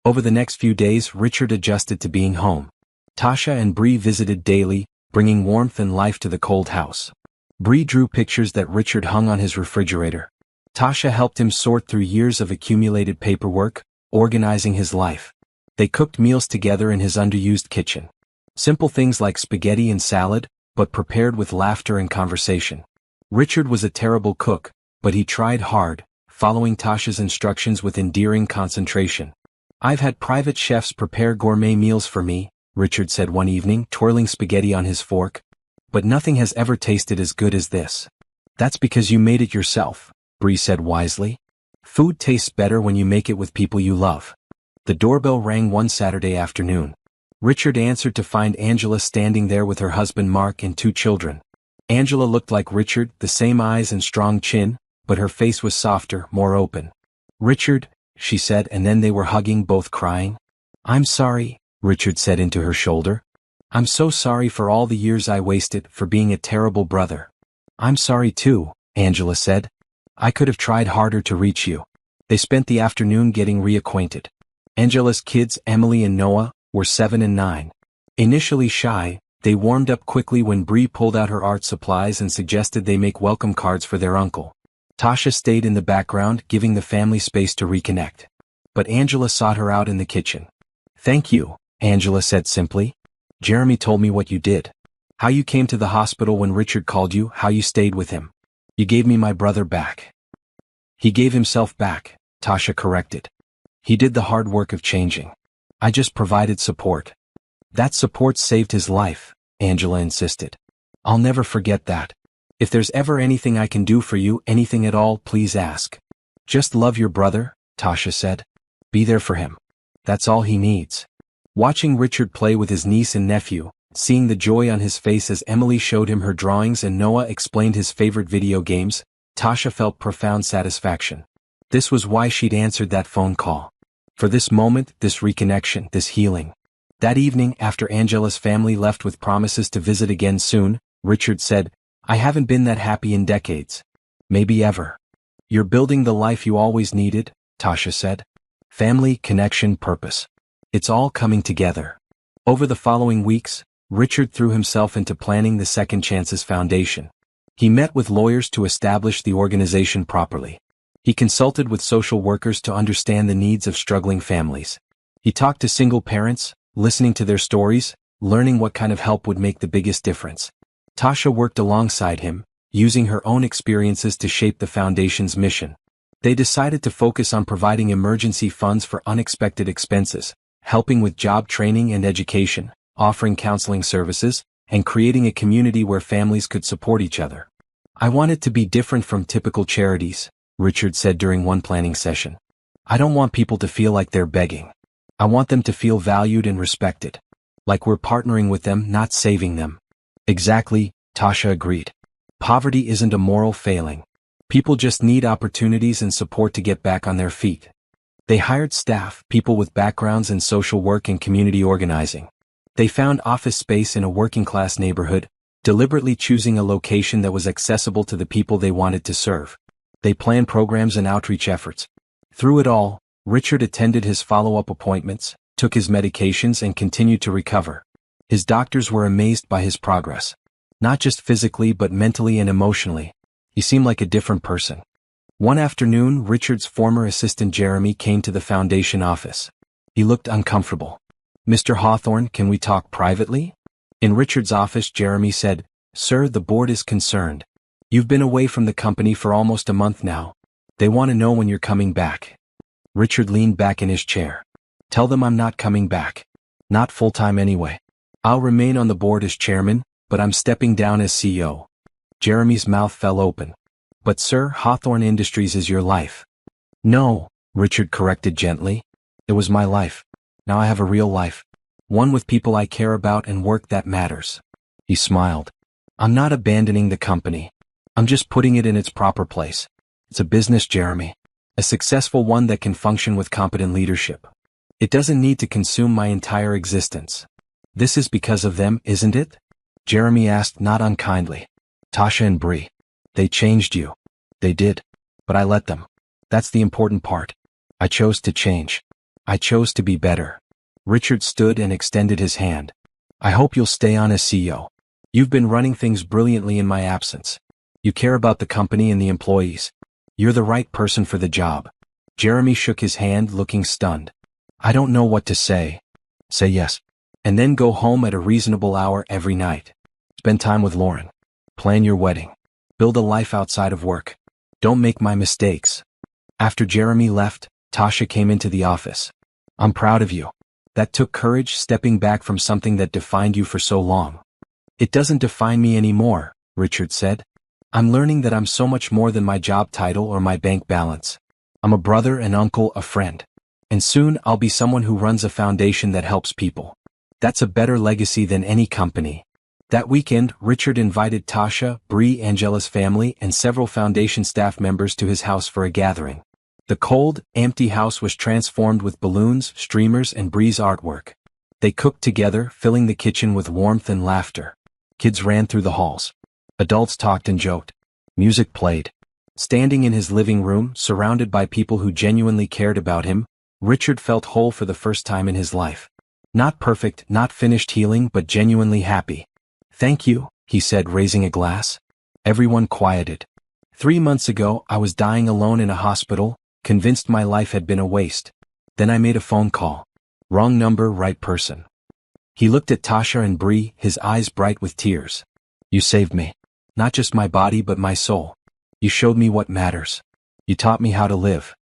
Over the next few days, Richard adjusted to being home. Tasha and Bree visited daily, bringing warmth and life to the cold house. Bree drew pictures that Richard hung on his refrigerator. Tasha helped him sort through years of accumulated paperwork, organizing his life. They cooked meals together in his underused kitchen. Simple things like spaghetti and salad, but prepared with laughter and conversation. Richard was a terrible cook, but he tried hard, following Tasha's instructions with endearing concentration. "I've had private chefs prepare gourmet meals for me," Richard said one evening, twirling spaghetti on his fork. "But nothing has ever tasted as good as this." "That's because you made it yourself," Bree said wisely. "Food tastes better when you make it with people you love." The doorbell rang one Saturday afternoon. Richard answered to find Angela standing there with her husband Mark and two children. Angela looked like Richard, the same eyes and strong chin, but her face was softer, more open. "Richard," she said, and then they were hugging, both crying. "I'm sorry," Richard said into her shoulder. "I'm so sorry for all the years I wasted, for being a terrible brother." "I'm sorry too," Angela said. "I could have tried harder to reach you." They spent the afternoon getting reacquainted. Angela's kids, Emily and Noah, were 7 and 9. Initially shy, they warmed up quickly when Bree pulled out her art supplies and suggested they make welcome cards for their uncle. Tasha stayed in the background, giving the family space to reconnect. But Angela sought her out in the kitchen. "Thank you," Angela said simply. "Jeremy told me what you did. How you came to the hospital when Richard called you, how you stayed with him. You gave me my brother back." "He gave himself back," Tasha corrected. "He did the hard work of changing. I just provided support." "That support saved his life," Angela insisted. "I'll never forget that. If there's ever anything I can do for you, anything at all, please ask." "Just love your brother," Tasha said. "Be there for him. That's all he needs." Watching Richard play with his niece and nephew, seeing the joy on his face as Emily showed him her drawings and Noah explained his favorite video games, Tasha felt profound satisfaction. This was why she'd answered that phone call. For this moment, this reconnection, this healing. That evening, after Angela's family left with promises to visit again soon, Richard said, "I haven't been that happy in decades. Maybe ever." "You're building the life you always needed," Tasha said. "Family, connection, purpose. It's all coming together." Over the following weeks, Richard threw himself into planning the Second Chances Foundation. He met with lawyers to establish the organization properly. He consulted with social workers to understand the needs of struggling families. He talked to single parents, listening to their stories, learning what kind of help would make the biggest difference. Tasha worked alongside him, using her own experiences to shape the foundation's mission. They decided to focus on providing emergency funds for unexpected expenses, helping with job training and education, offering counseling services, and creating a community where families could support each other. "I want it to be different from typical charities," Richard said during one planning session. "I don't want people to feel like they're begging. I want them to feel valued and respected. Like we're partnering with them, not saving them." "Exactly," Tasha agreed. "Poverty isn't a moral failing. People just need opportunities and support to get back on their feet." They hired staff, people with backgrounds in social work and community organizing. They found office space in a working-class neighborhood, deliberately choosing a location that was accessible to the people they wanted to serve. They planned programs and outreach efforts. Through it all, Richard attended his follow-up appointments, took his medications and continued to recover. His doctors were amazed by his progress. Not just physically but mentally and emotionally. He seemed like a different person. One afternoon, Richard's former assistant Jeremy came to the foundation office. He looked uncomfortable. "Mr. Hawthorne, can we talk privately?" In Richard's office, Jeremy said, "Sir, the board is concerned. You've been away from the company for almost a month now. They want to know when you're coming back." Richard leaned back in his chair. "Tell them I'm not coming back. Not full-time anyway. I'll remain on the board as chairman, but I'm stepping down as CEO." Jeremy's mouth fell open. "But sir, Hawthorne Industries is your life." "No," Richard corrected gently. "It was my life. Now I have a real life. One with people I care about and work that matters." He smiled. "I'm not abandoning the company. I'm just putting it in its proper place. It's a business, Jeremy. A successful one that can function with competent leadership. It doesn't need to consume my entire existence." "This is because of them, isn't it?" Jeremy asked, not unkindly. "Tasha and Bree. They changed you." "They did. But I let them. That's the important part. I chose to change. I chose to be better." Richard stood and extended his hand. "I hope you'll stay on as CEO. You've been running things brilliantly in my absence. You care about the company and the employees. You're the right person for the job." Jeremy shook his hand, looking stunned. "I don't know what to say." "Say yes. And then go home at a reasonable hour every night. Spend time with Lauren. Plan your wedding. Build a life outside of work. Don't make my mistakes." After Jeremy left, Tasha came into the office. "I'm proud of you. That took courage, stepping back from something that defined you for so long." "It doesn't define me anymore," Richard said. "I'm learning that I'm so much more than my job title or my bank balance. I'm a brother, an uncle, a friend. And soon I'll be someone who runs a foundation that helps people. That's a better legacy than any company." That weekend, Richard invited Tasha, Bree, Angela's family, and several foundation staff members to his house for a gathering. The cold, empty house was transformed with balloons, streamers, and Bree's artwork. They cooked together, filling the kitchen with warmth and laughter. Kids ran through the halls. Adults talked and joked. Music played. Standing in his living room, surrounded by people who genuinely cared about him, Richard felt whole for the first time in his life. Not perfect, not finished healing, but genuinely happy. "Thank you," he said, raising a glass. Everyone quieted. 3 months ago, I was dying alone in a hospital, convinced my life had been a waste. Then I made a phone call. Wrong number, right person. He looked at Tasha and Bree, his eyes bright with tears. "You saved me. Not just my body but my soul. You showed me what matters. You taught me how to live."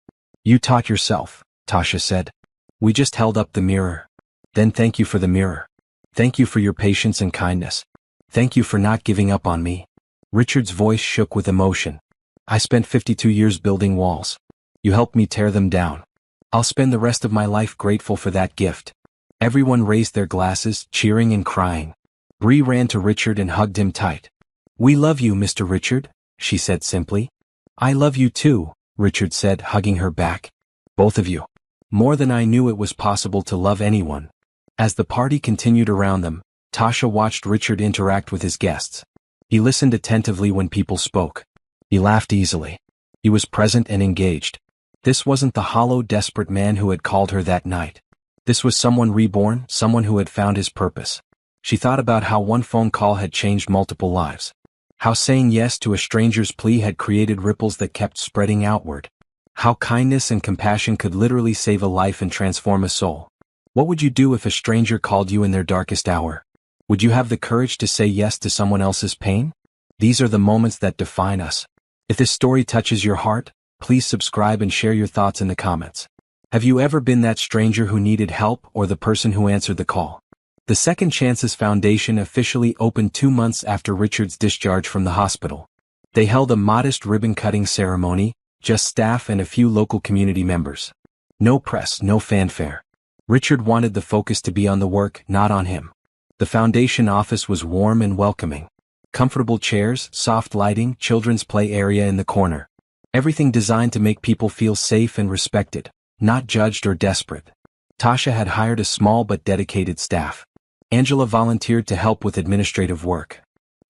"You taught yourself," Tasha said. "We just held up the mirror. Then thank you for the mirror. Thank you for your patience and kindness. Thank you for not giving up on me." Richard's voice shook with emotion. "I spent 52 years building walls. You helped me tear them down. I'll spend the rest of my life grateful for that gift." Everyone raised their glasses, cheering and crying. Bree ran to Richard and hugged him tight. "We love you, Mr. Richard," she said simply. "I love you too," Richard said, hugging her back. "Both of you. More than I knew it was possible to love anyone. As the party continued around them, Tasha watched Richard interact with his guests. He listened attentively when people spoke. He laughed easily. He was present and engaged. This wasn't the hollow, desperate man who had called her that night. This was someone reborn, someone who had found his purpose. She thought about how one phone call had changed multiple lives. How saying yes to a stranger's plea had created ripples that kept spreading outward. How kindness and compassion could literally save a life and transform a soul. What would you do if a stranger called you in their darkest hour? Would you have the courage to say yes to someone else's pain? These are the moments that define us. If this story touches your heart, please subscribe and share your thoughts in the comments. Have you ever been that stranger who needed help or the person who answered the call? The Second Chances Foundation officially opened 2 months after Richard's discharge from the hospital. They held a modest ribbon-cutting ceremony, just staff and a few local community members. No press, no fanfare. Richard wanted the focus to be on the work, not on him. The foundation office was warm and welcoming. Comfortable chairs, soft lighting, children's play area in the corner. Everything designed to make people feel safe and respected, not judged or desperate. Tasha had hired a small but dedicated staff. Angela volunteered to help with administrative work.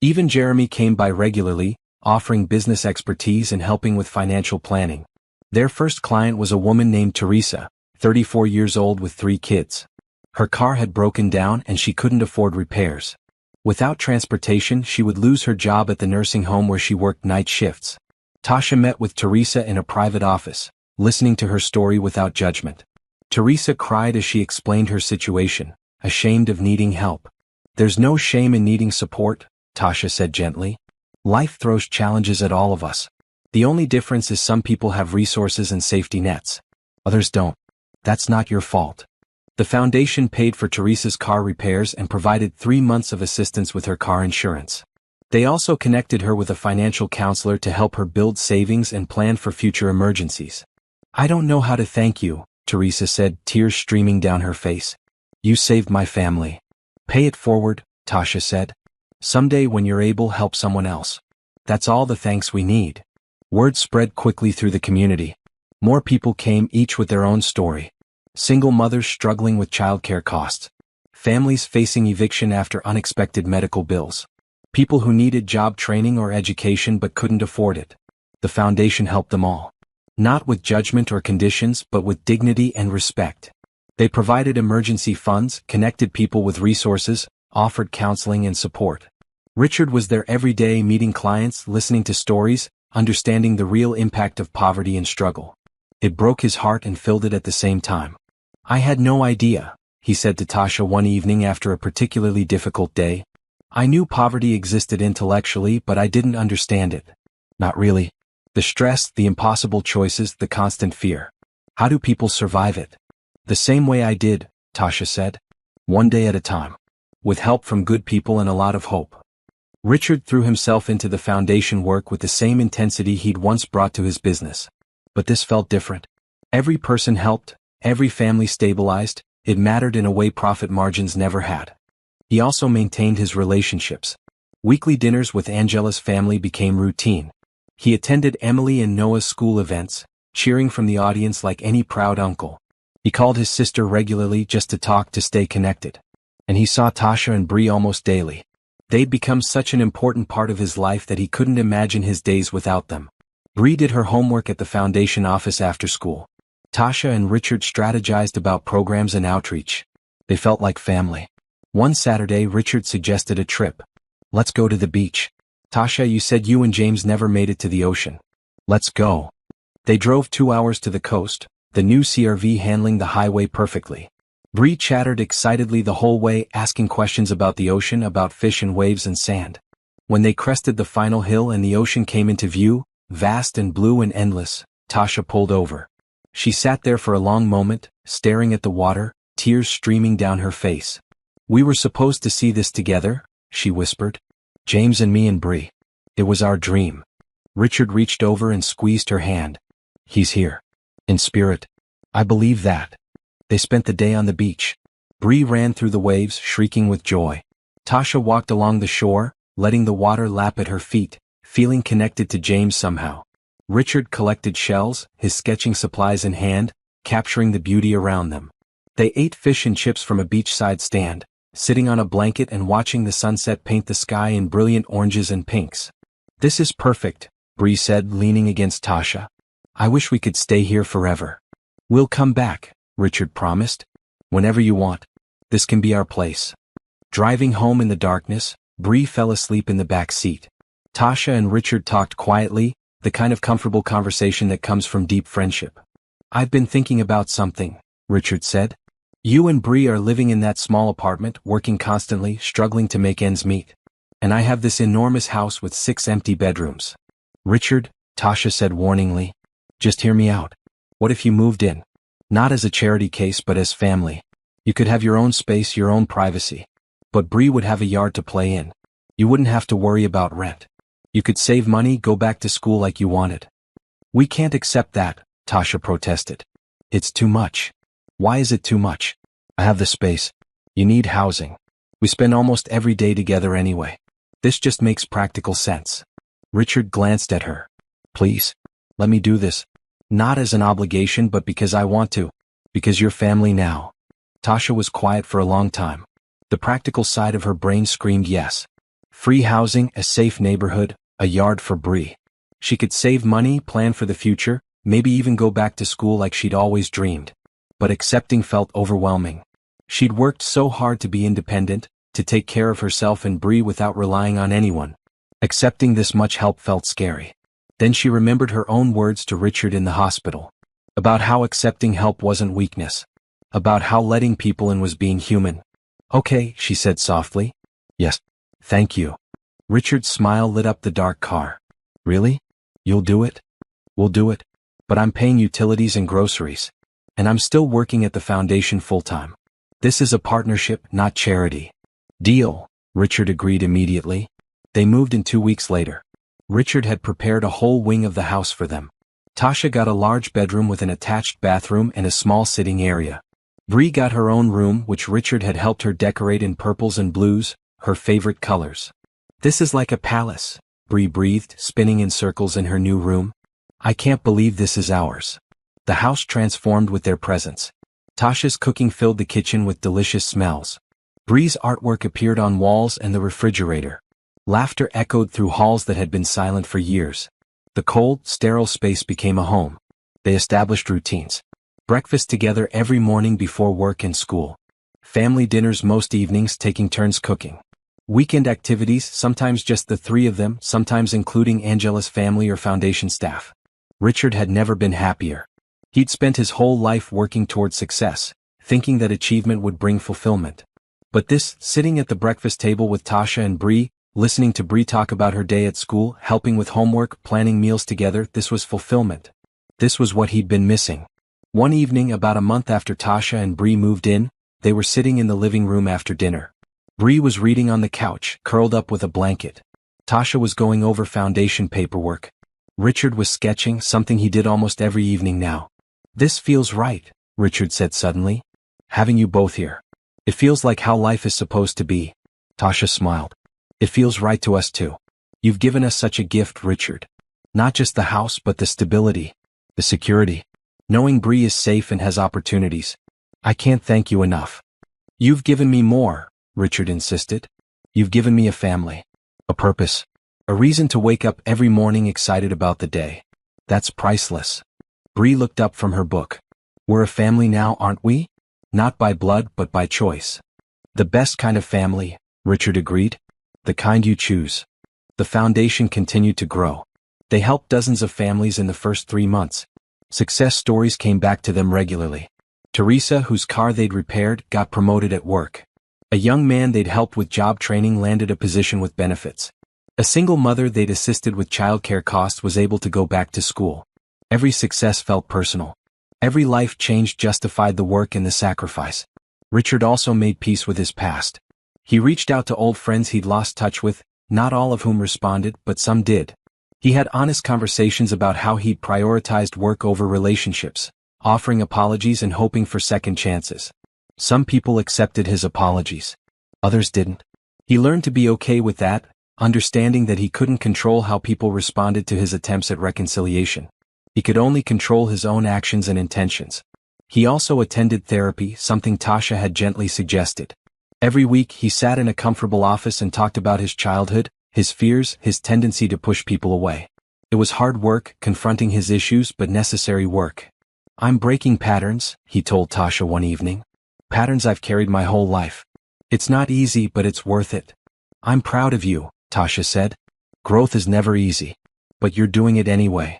Even Jeremy came by regularly, offering business expertise and helping with financial planning. Their first client was a woman named Teresa, 34 years old with 3 kids. Her car had broken down and she couldn't afford repairs. Without transportation, she would lose her job at the nursing home where she worked night shifts. Tasha met with Teresa in a private office, listening to her story without judgment. Teresa cried as she explained her situation, ashamed of needing help. "There's no shame in needing support," Tasha said gently. "Life throws challenges at all of us. The only difference is some people have resources and safety nets. Others don't. That's not your fault." The foundation paid for Teresa's car repairs and provided 3 months of assistance with her car insurance. They also connected her with a financial counselor to help her build savings and plan for future emergencies. "I don't know how to thank you," Teresa said, tears streaming down her face. "You saved my family." "Pay it forward," Tasha said. "Someday when you're able, help someone else. That's all the thanks we need." Word spread quickly through the community. More people came, each with their own story. Single mothers struggling with childcare costs. Families facing eviction after unexpected medical bills. People who needed job training or education but couldn't afford it. The foundation helped them all. Not with judgment or conditions, but with dignity and respect. They provided emergency funds, connected people with resources, offered counseling and support. Richard was there every day, meeting clients, listening to stories, understanding the real impact of poverty and struggle. It broke his heart and filled it at the same time. "I had no idea," he said to Tasha one evening after a particularly difficult day. "I knew poverty existed intellectually, but I didn't understand it. Not really. The stress, the impossible choices, the constant fear. How do people survive it?" "The same way I did," Tasha said. "One day at a time. With help from good people and a lot of hope." Richard threw himself into the foundation work with the same intensity he'd once brought to his business. But this felt different. Every person helped, every family stabilized. It mattered in a way profit margins never had. He also maintained his relationships. Weekly dinners with Angela's family became routine. He attended Emily and Noah's school events, cheering from the audience like any proud uncle. He called his sister regularly just to talk, to stay connected. And he saw Tasha and Bree almost daily. They'd become such an important part of his life that he couldn't imagine his days without them. Bree did her homework at the foundation office after school. Tasha and Richard strategized about programs and outreach. They felt like family. One Saturday, Richard suggested a trip. "Let's go to the beach. Tasha, you said you and James never made it to the ocean. Let's go." They drove 2 hours to the coast, the new CRV handling the highway perfectly. Bree chattered excitedly the whole way, asking questions about the ocean, about fish and waves and sand. When they crested the final hill and the ocean came into view, vast and blue and endless, Tasha pulled over. She sat there for a long moment, staring at the water, tears streaming down her face. "We were supposed to see this together," she whispered. "James and me and Bree. It was our dream." Richard reached over and squeezed her hand. "He's here. In spirit. I believe that." They spent the day on the beach. Bree ran through the waves, shrieking with joy. Tasha walked along the shore, letting the water lap at her feet, feeling connected to James somehow. Richard collected shells, his sketching supplies in hand, capturing the beauty around them. They ate fish and chips from a beachside stand, sitting on a blanket and watching the sunset paint the sky in brilliant oranges and pinks. "This is perfect," Bree said, leaning against Tasha. "I wish we could stay here forever." "We'll come back," Richard promised. "Whenever you want. This can be our place." Driving home in the darkness, Bree fell asleep in the back seat. Tasha and Richard talked quietly, the kind of comfortable conversation that comes from deep friendship. "I've been thinking about something," Richard said. "You and Bree are living in that small apartment, working constantly, struggling to make ends meet. And I have this enormous house with 6 empty bedrooms." "Richard," Tasha said warningly, "just hear me out. What if you moved in? Not as a charity case but as family. You could have your own space, your own privacy. But Bree would have a yard to play in. You wouldn't have to worry about rent. You could save money, go back to school like you wanted." "We can't accept that," Tasha protested. "It's too much." "Why is it too much? I have the space. You need housing. We spend almost every day together anyway. This just makes practical sense." Richard glanced at her. "Please, let me do this. Not as an obligation but because I want to. Because you're family now." Tasha was quiet for a long time. The practical side of her brain screamed yes. Free housing, a safe neighborhood, a yard for Bree. She could save money, plan for the future, maybe even go back to school like she'd always dreamed. But accepting felt overwhelming. She'd worked so hard to be independent, to take care of herself and Bree without relying on anyone. Accepting this much help felt scary. Then she remembered her own words to Richard in the hospital. About how accepting help wasn't weakness. About how letting people in was being human. "Okay," she said softly. "Yes. Thank you." Richard's smile lit up the dark car. "Really? You'll do it?" "We'll do it. But I'm paying utilities and groceries. And I'm still working at the foundation full-time. This is a partnership, not charity." "Deal," Richard agreed immediately. They moved in 2 weeks later. Richard had prepared a whole wing of the house for them. Tasha got a large bedroom with an attached bathroom and a small sitting area. Bree got her own room, which Richard had helped her decorate in purples and blues, her favorite colors. "This is like a palace," Bree breathed, spinning in circles in her new room. "I can't believe this is ours." The house transformed with their presence. Tasha's cooking filled the kitchen with delicious smells. Bree's artwork appeared on walls and the refrigerator. Laughter echoed through halls that had been silent for years. The cold, sterile space became a home. They established routines. Breakfast together every morning before work and school. Family dinners most evenings, taking turns cooking. Weekend activities, sometimes just the 3 of them, sometimes including Angela's family or foundation staff. Richard had never been happier. He'd spent his whole life working toward success, thinking that achievement would bring fulfillment. But this, sitting at the breakfast table with Tasha and Bree, listening to Bree talk about her day at school, helping with homework, planning meals together, this was fulfillment. This was what he'd been missing. One evening, about a month after Tasha and Bree moved in, they were sitting in the living room after dinner. Bree was reading on the couch, curled up with a blanket. Tasha was going over foundation paperwork. Richard was sketching, something he did almost every evening now. "This feels right," Richard said suddenly. "Having you both here. It feels like how life is supposed to be." Tasha smiled. "It feels right to us too. You've given us such a gift, Richard. Not just the house but the stability, the security. Knowing Bree is safe and has opportunities. I can't thank you enough." "You've given me more," Richard insisted. "You've given me a family. A purpose. A reason to wake up every morning excited about the day. That's priceless." Bree looked up from her book. "We're a family now, aren't we? Not by blood but by choice." "The best kind of family," Richard agreed. "The kind you choose." The foundation continued to grow. They helped dozens of families in the first 3 months. Success stories came back to them regularly. Teresa, whose car they'd repaired, got promoted at work. A young man they'd helped with job training landed a position with benefits. A single mother they'd assisted with childcare costs was able to go back to school. Every success felt personal. Every life change justified the work and the sacrifice. Richard also made peace with his past. He reached out to old friends he'd lost touch with, not all of whom responded, but some did. He had honest conversations about how he'd prioritized work over relationships, offering apologies and hoping for second chances. Some people accepted his apologies. Others didn't. He learned to be okay with that, understanding that he couldn't control how people responded to his attempts at reconciliation. He could only control his own actions and intentions. He also attended therapy, something Tasha had gently suggested. Every week he sat in a comfortable office and talked about his childhood, his fears, his tendency to push people away. It was hard work, confronting his issues, but necessary work. "I'm breaking patterns," he told Tasha one evening. "Patterns I've carried my whole life. It's not easy, but it's worth it." "I'm proud of you," Tasha said. "Growth is never easy. But you're doing it anyway."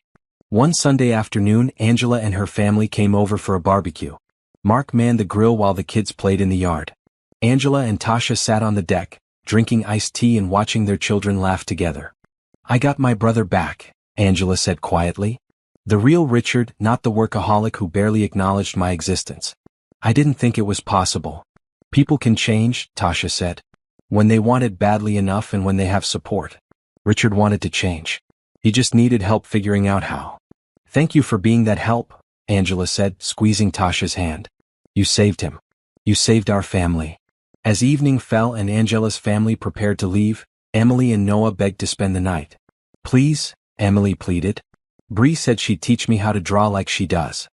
One Sunday afternoon, Angela and her family came over for a barbecue. Mark manned the grill while the kids played in the yard. Angela and Tasha sat on the deck, drinking iced tea and watching their children laugh together. "I got my brother back," Angela said quietly. "The real Richard, not the workaholic who barely acknowledged my existence. I didn't think it was possible." "People can change," Tasha said. "When they want it badly enough and when they have support." Richard wanted to change. He just needed help figuring out how. "Thank you for being that help," Angela said, squeezing Tasha's hand. "You saved him. You saved our family." As evening fell and Angela's family prepared to leave, Emily and Noah begged to spend the night. "Please," Emily pleaded. "Bree said she'd teach me how to draw like she does.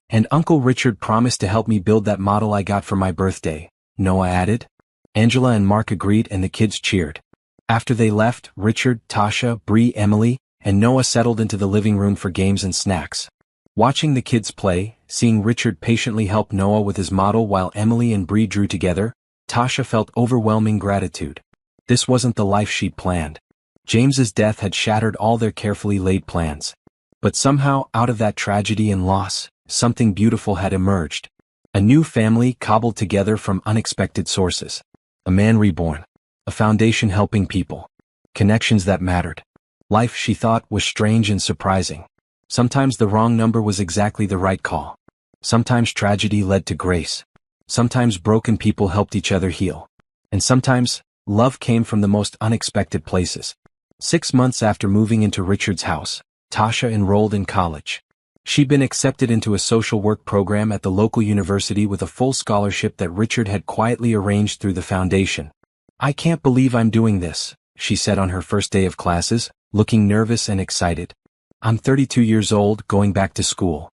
And Uncle Richard promised to help me build that model I got for my birthday," Noah added. Angela and Mark agreed and the kids cheered. After they left, Richard, Tasha, Bree, Emily, and Noah settled into the living room for games and snacks. Watching the kids play, seeing Richard patiently help Noah with his model while Emily and Bree drew together, Tasha felt overwhelming gratitude. This wasn't the life she'd planned. James's death had shattered all their carefully laid plans. But somehow, out of that tragedy and loss, something beautiful had emerged. A new family cobbled together from unexpected sources. A man reborn. A foundation helping people. Connections that mattered. Life, she thought, was strange and surprising. Sometimes the wrong number was exactly the right call. Sometimes tragedy led to grace. Sometimes broken people helped each other heal. And sometimes, love came from the most unexpected places. 6 months after moving into Richard's house, Tasha enrolled in college. She'd been accepted into a social work program at the local university with a full scholarship that Richard had quietly arranged through the foundation. "I can't believe I'm doing this," she said on her first day of classes, looking nervous and excited. "I'm 32 years old, going back to school."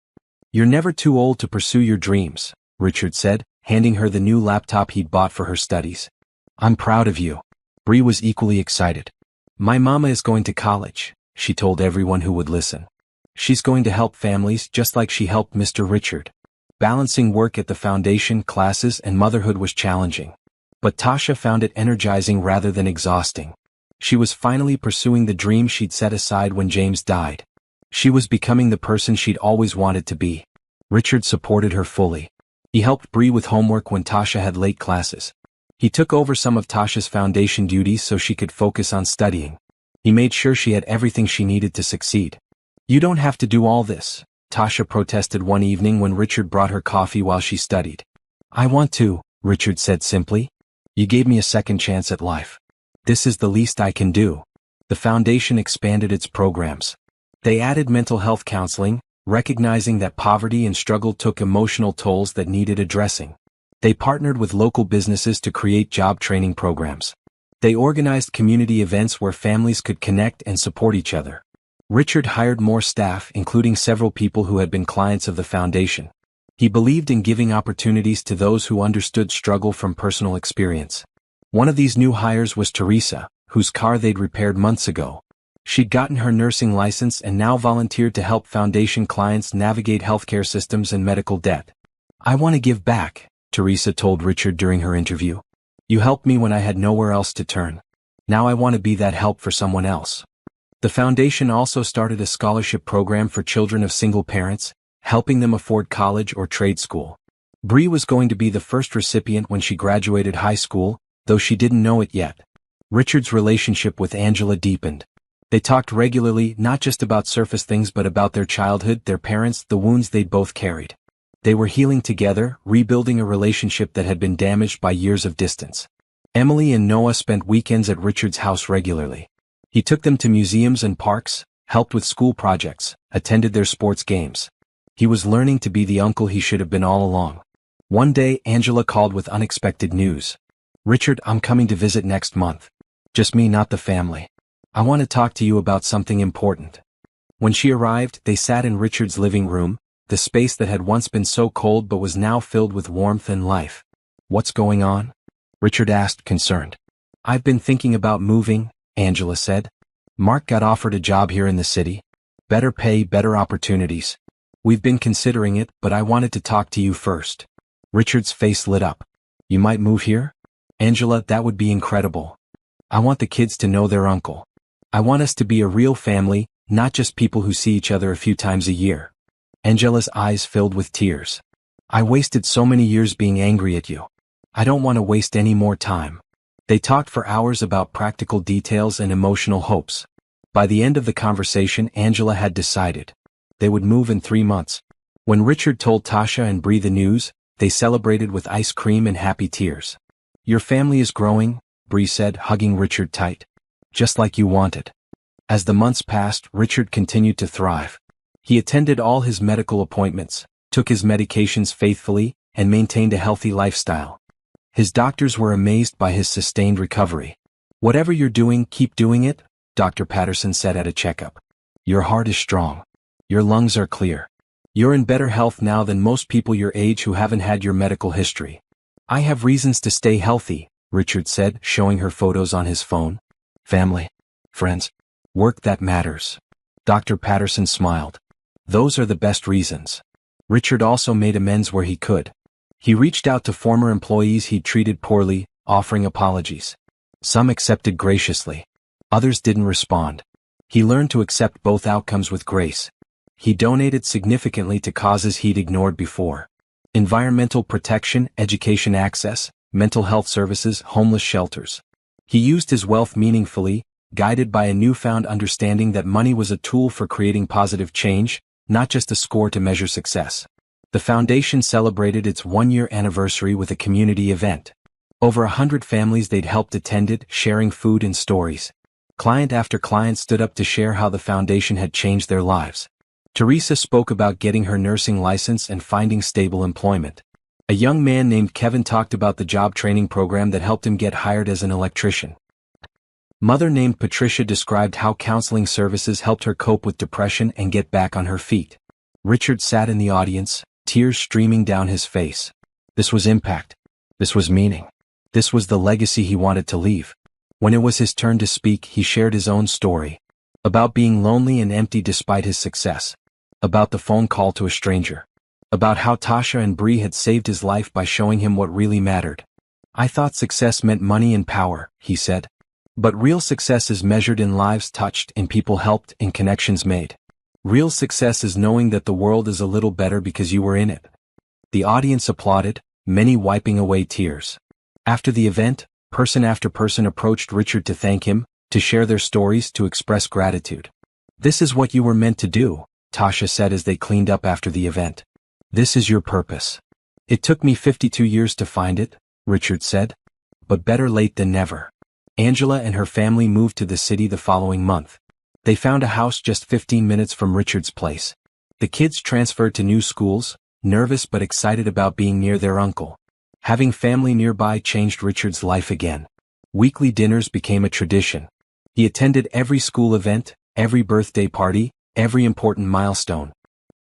"You're never too old to pursue your dreams," Richard said, handing her the new laptop he'd bought for her studies. "I'm proud of you." Bree was equally excited. "My mama is going to college," she told everyone who would listen. "She's going to help families just like she helped Mr. Richard." Balancing work at the foundation, classes, and motherhood was challenging. But Tasha found it energizing rather than exhausting. She was finally pursuing the dream she'd set aside when James died. She was becoming the person she'd always wanted to be. Richard supported her fully. He helped Bree with homework when Tasha had late classes. He took over some of Tasha's foundation duties so she could focus on studying. He made sure she had everything she needed to succeed. "You don't have to do all this," Tasha protested one evening when Richard brought her coffee while she studied. "I want to," Richard said simply. "You gave me a second chance at life. This is the least I can do." The foundation expanded its programs. They added mental health counseling, recognizing that poverty and struggle took emotional tolls that needed addressing. They partnered with local businesses to create job training programs. They organized community events where families could connect and support each other. Richard hired more staff, including several people who had been clients of the foundation. He believed in giving opportunities to those who understood struggle from personal experience. One of these new hires was Teresa, whose car they'd repaired months ago. She'd gotten her nursing license and now volunteered to help foundation clients navigate healthcare systems and medical debt. "I want to give back," Teresa told Richard during her interview. "You helped me when I had nowhere else to turn. Now I want to be that help for someone else." The foundation also started a scholarship program for children of single parents, helping them afford college or trade school. Bree was going to be the first recipient when she graduated high school, though she didn't know it yet. Richard's relationship with Angela deepened. They talked regularly, not just about surface things but about their childhood, their parents, the wounds they'd both carried. They were healing together, rebuilding a relationship that had been damaged by years of distance. Emily and Noah spent weekends at Richard's house regularly. He took them to museums and parks, helped with school projects, attended their sports games. He was learning to be the uncle he should have been all along. One day, Angela called with unexpected news. "Richard, I'm coming to visit next month. Just me, not the family. I want to talk to you about something important." When she arrived, they sat in Richard's living room, the space that had once been so cold but was now filled with warmth and life. "What's going on?" Richard asked, concerned. "I've been thinking about moving," Angela said. "Mark got offered a job here in the city. Better pay, better opportunities. We've been considering it, but I wanted to talk to you first." Richard's face lit up. "You might move here?" "Angela, that would be incredible. I want the kids to know their uncle. I want us to be a real family, not just people who see each other a few times a year." Angela's eyes filled with tears. "I wasted so many years being angry at you. I don't want to waste any more time." They talked for hours about practical details and emotional hopes. By the end of the conversation, Angela had decided. They would move in 3 months. When Richard told Tasha and Bree the news, they celebrated with ice cream and happy tears. "Your family is growing," Bree said, hugging Richard tight. "Just like you wanted." As the months passed, Richard continued to thrive. He attended all his medical appointments, took his medications faithfully, and maintained a healthy lifestyle. His doctors were amazed by his sustained recovery. "Whatever you're doing, keep doing it," Dr. Patterson said at a checkup. "Your heart is strong. Your lungs are clear. You're in better health now than most people your age who haven't had your medical history." "I have reasons to stay healthy," Richard said, showing her photos on his phone. "Family, friends, work that matters." Dr. Patterson smiled. "Those are the best reasons." Richard also made amends where he could. He reached out to former employees he'd treated poorly, offering apologies. Some accepted graciously. Others didn't respond. He learned to accept both outcomes with grace. He donated significantly to causes he'd ignored before. Environmental protection, education access, mental health services, homeless shelters. He used his wealth meaningfully, guided by a newfound understanding that money was a tool for creating positive change, not just a score to measure success. The foundation celebrated its 1-year anniversary with a community event. Over 100 families they'd helped attended, sharing food and stories. Client after client stood up to share how the foundation had changed their lives. Teresa spoke about getting her nursing license and finding stable employment. A young man named Kevin talked about the job training program that helped him get hired as an electrician. Mother named Patricia described how counseling services helped her cope with depression and get back on her feet. Richard sat in the audience, tears streaming down his face. This was impact. This was meaning. This was the legacy he wanted to leave. When it was his turn to speak, he shared his own story. About being lonely and empty despite his success. About the phone call to a stranger. About how Tasha and Bree had saved his life by showing him what really mattered. "I thought success meant money and power," he said. "But real success is measured in lives touched, in people helped, in connections made. Real success is knowing that the world is a little better because you were in it." The audience applauded, many wiping away tears. After the event, person after person approached Richard to thank him, to share their stories, to express gratitude. "This is what you were meant to do," Tasha said as they cleaned up after the event. "This is your purpose." "It took me 52 years to find it," Richard said. "But better late than never." Angela and her family moved to the city the following month. They found a house just 15 minutes from Richard's place. The kids transferred to new schools, nervous but excited about being near their uncle. Having family nearby changed Richard's life again. Weekly dinners became a tradition. He attended every school event, every birthday party, every important milestone.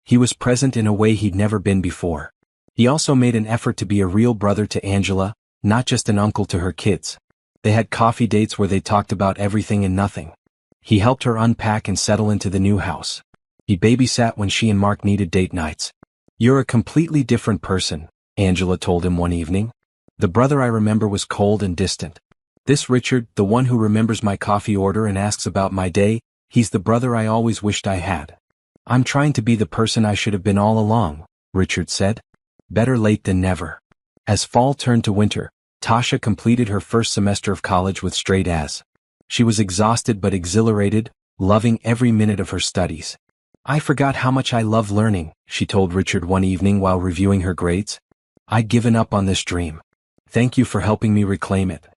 He was present in a way he'd never been before. He also made an effort to be a real brother to Angela, not just an uncle to her kids. They had coffee dates where they talked about everything and nothing. He helped her unpack and settle into the new house. He babysat when she and Mark needed date nights. "You're a completely different person," Angela told him one evening. "The brother I remember was cold and distant. This Richard, the one who remembers my coffee order and asks about my day, he's the brother I always wished I had. I'm trying to be the person I should have been all along," Richard said. Better late than never. As fall turned to winter, Tasha completed her first semester of college with straight A's. She was exhausted but exhilarated, loving every minute of her studies. "I forgot how much I love learning," she told Richard one evening while reviewing her grades. "I'd given up on this dream. Thank you for helping me reclaim it."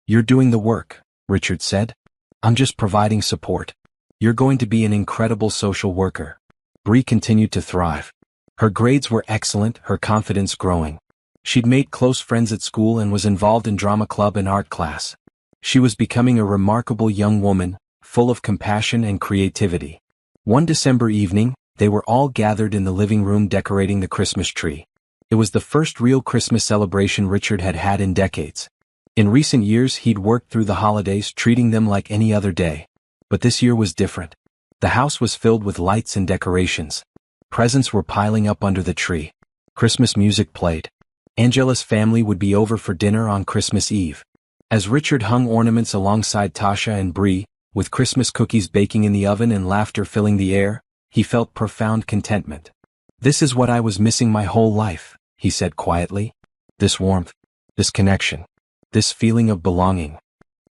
"You're doing the work," Richard said. "I'm just providing support. You're going to be an incredible social worker." Bree continued to thrive. Her grades were excellent, her confidence growing. She'd made close friends at school and was involved in drama club and art class. She was becoming a remarkable young woman, full of compassion and creativity. One December evening, They were all gathered in the living room decorating the Christmas tree. It was the first real Christmas celebration Richard had had in decades. In recent years he'd worked through the holidays, treating them like any other day. But this year was different. The house was filled with lights and decorations. Presents were piling up under the tree. Christmas music played. Angela's family would be over for dinner on Christmas Eve. As Richard hung ornaments alongside Tasha and Bree, with Christmas cookies baking in the oven and laughter filling the air, he felt profound contentment. "This is what I was missing my whole life," he said quietly. "This warmth, this connection, this feeling of belonging."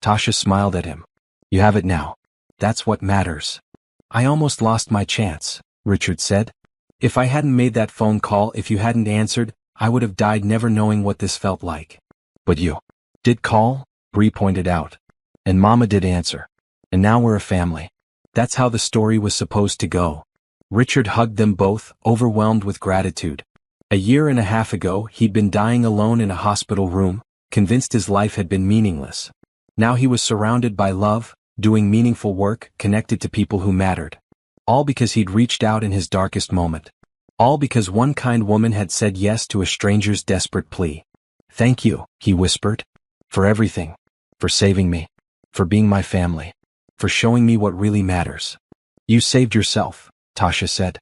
Tasha smiled at him. "You have it now. That's what matters." "I almost lost my chance," Richard said. "If I hadn't made that phone call, if you hadn't answered, I would have died never knowing what this felt like." "But you did call," Bree pointed out. "And Mama did answer. And now we're a family." That's how the story was supposed to go. Richard hugged them both, overwhelmed with gratitude. A year and a half ago, he'd been dying alone in a hospital room, convinced his life had been meaningless. Now he was surrounded by love, doing meaningful work, connected to people who mattered. All because he'd reached out in his darkest moment. All because one kind woman had said yes to a stranger's desperate plea. "Thank you," he whispered. "For everything. For saving me. For being my family. For showing me what really matters." "You saved yourself," Tasha said.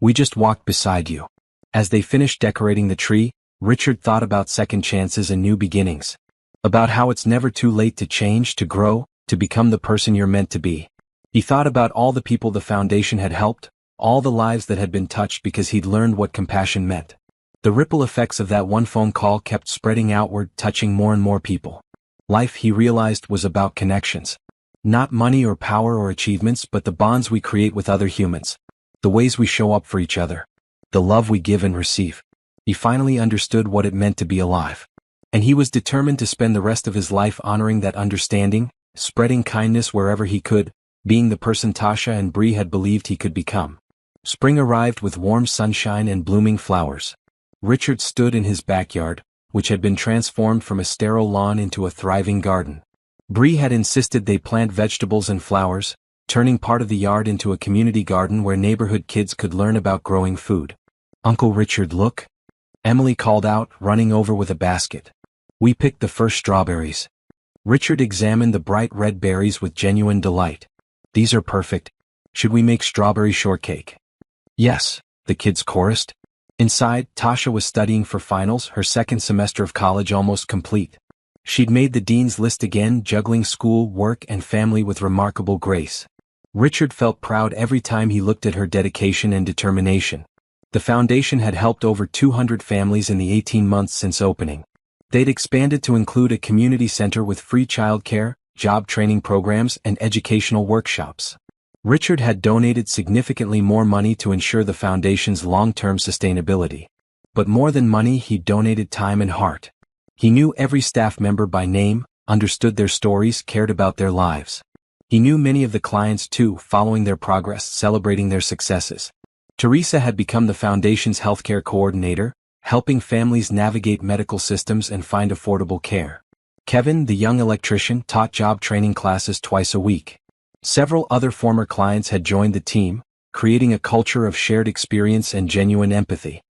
"We just walked beside you." As they finished decorating the tree, Richard thought about second chances and new beginnings. About how it's never too late to change, to grow, to become the person you're meant to be. He thought about all the people the foundation had helped, all the lives that had been touched because he'd learned what compassion meant. The ripple effects of that one phone call kept spreading outward, touching more and more people. Life, he realized, was about connections. Not money or power or achievements, but the bonds we create with other humans. The ways we show up for each other. The love we give and receive. He finally understood what it meant to be alive. And he was determined to spend the rest of his life honoring that understanding, spreading kindness wherever he could, being the person Tasha and Bree had believed he could become. Spring arrived with warm sunshine and blooming flowers. Richard stood in his backyard, which had been transformed from a sterile lawn into a thriving garden. Bree had insisted they plant vegetables and flowers, turning part of the yard into a community garden where neighborhood kids could learn about growing food. "Uncle Richard, look," Emily called out, running over with a basket. "We picked the first strawberries." Richard examined the bright red berries with genuine delight. "These are perfect. Should we make strawberry shortcake?" "Yes," the kids chorused. Inside, Tasha was studying for finals, her second semester of college almost complete. She'd made the dean's list again, juggling school, work, and family with remarkable grace. Richard felt proud every time he looked at her dedication and determination. The foundation had helped over 200 families in the 18 months since opening. They'd expanded to include a community center with free childcare, job training programs, and educational workshops. Richard had donated significantly more money to ensure the foundation's long-term sustainability. But more than money, he donated time and heart. He knew every staff member by name, understood their stories, cared about their lives. He knew many of the clients too, following their progress, celebrating their successes. Teresa had become the foundation's healthcare coordinator, helping families navigate medical systems and find affordable care. Kevin, the young electrician, taught job training classes twice a week. Several other former clients had joined the team, creating a culture of shared experience and genuine empathy.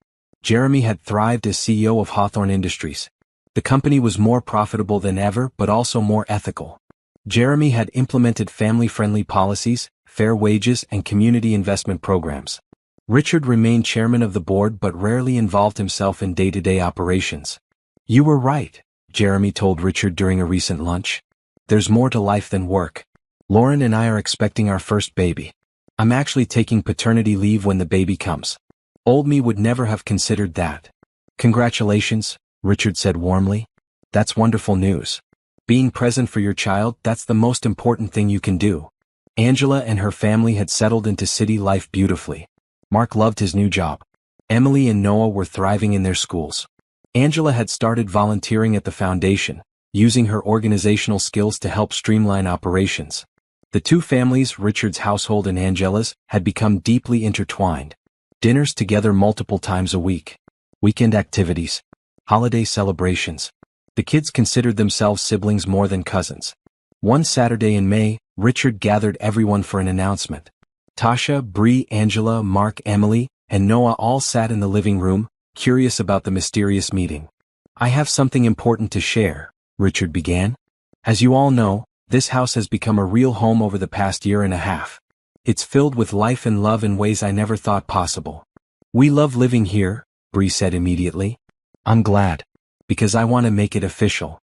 Jeremy had thrived as CEO of Hawthorne Industries. The company was more profitable than ever, but also more ethical. Jeremy had implemented family-friendly policies, fair wages, and community investment programs. Richard remained chairman of the board but rarely involved himself in day-to-day operations. "You were right," Jeremy told Richard during a recent lunch. "There's more to life than work. Lauren and I are expecting our first baby. I'm actually taking paternity leave when the baby comes. Old me would never have considered that." "Congratulations," Richard said warmly. "That's wonderful news. Being present for your child, that's the most important thing you can do." Angela and her family had settled into city life beautifully. Mark loved his new job. Emily and Noah were thriving in their schools. Angela had started volunteering at the foundation, using her organizational skills to help streamline operations. The two families, Richard's household and Angela's, had become deeply intertwined. Dinners together multiple times a week. Weekend activities. Holiday celebrations. The kids considered themselves siblings more than cousins. One Saturday in May, Richard gathered everyone for an announcement. Tasha, Bree, Angela, Mark, Emily, and Noah all sat in the living room, curious about the mysterious meeting. "I have something important to share," Richard began. "As you all know, this house has become a real home over the past year and a half. It's filled with life and love in ways I never thought possible. We love living here," Bree said immediately. "I'm glad. Because I want to make it official."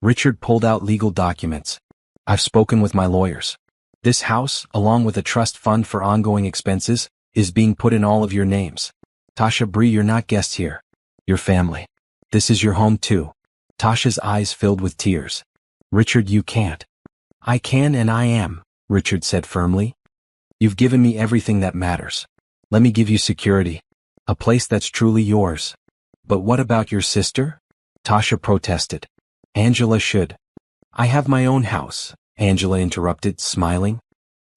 Richard pulled out legal documents. "I've spoken with my lawyers. This house, along with a trust fund for ongoing expenses, is being put in all of your names. Tasha, Bree, you're not guests here. You're family. This is your home too." Tasha's eyes filled with tears. "Richard, you can't." "I can and I am," Richard said firmly. "You've given me everything that matters. Let me give you security. A place that's truly yours." "But what about your sister?" Tasha protested. "Angela should." "I have my own house," Angela interrupted, smiling.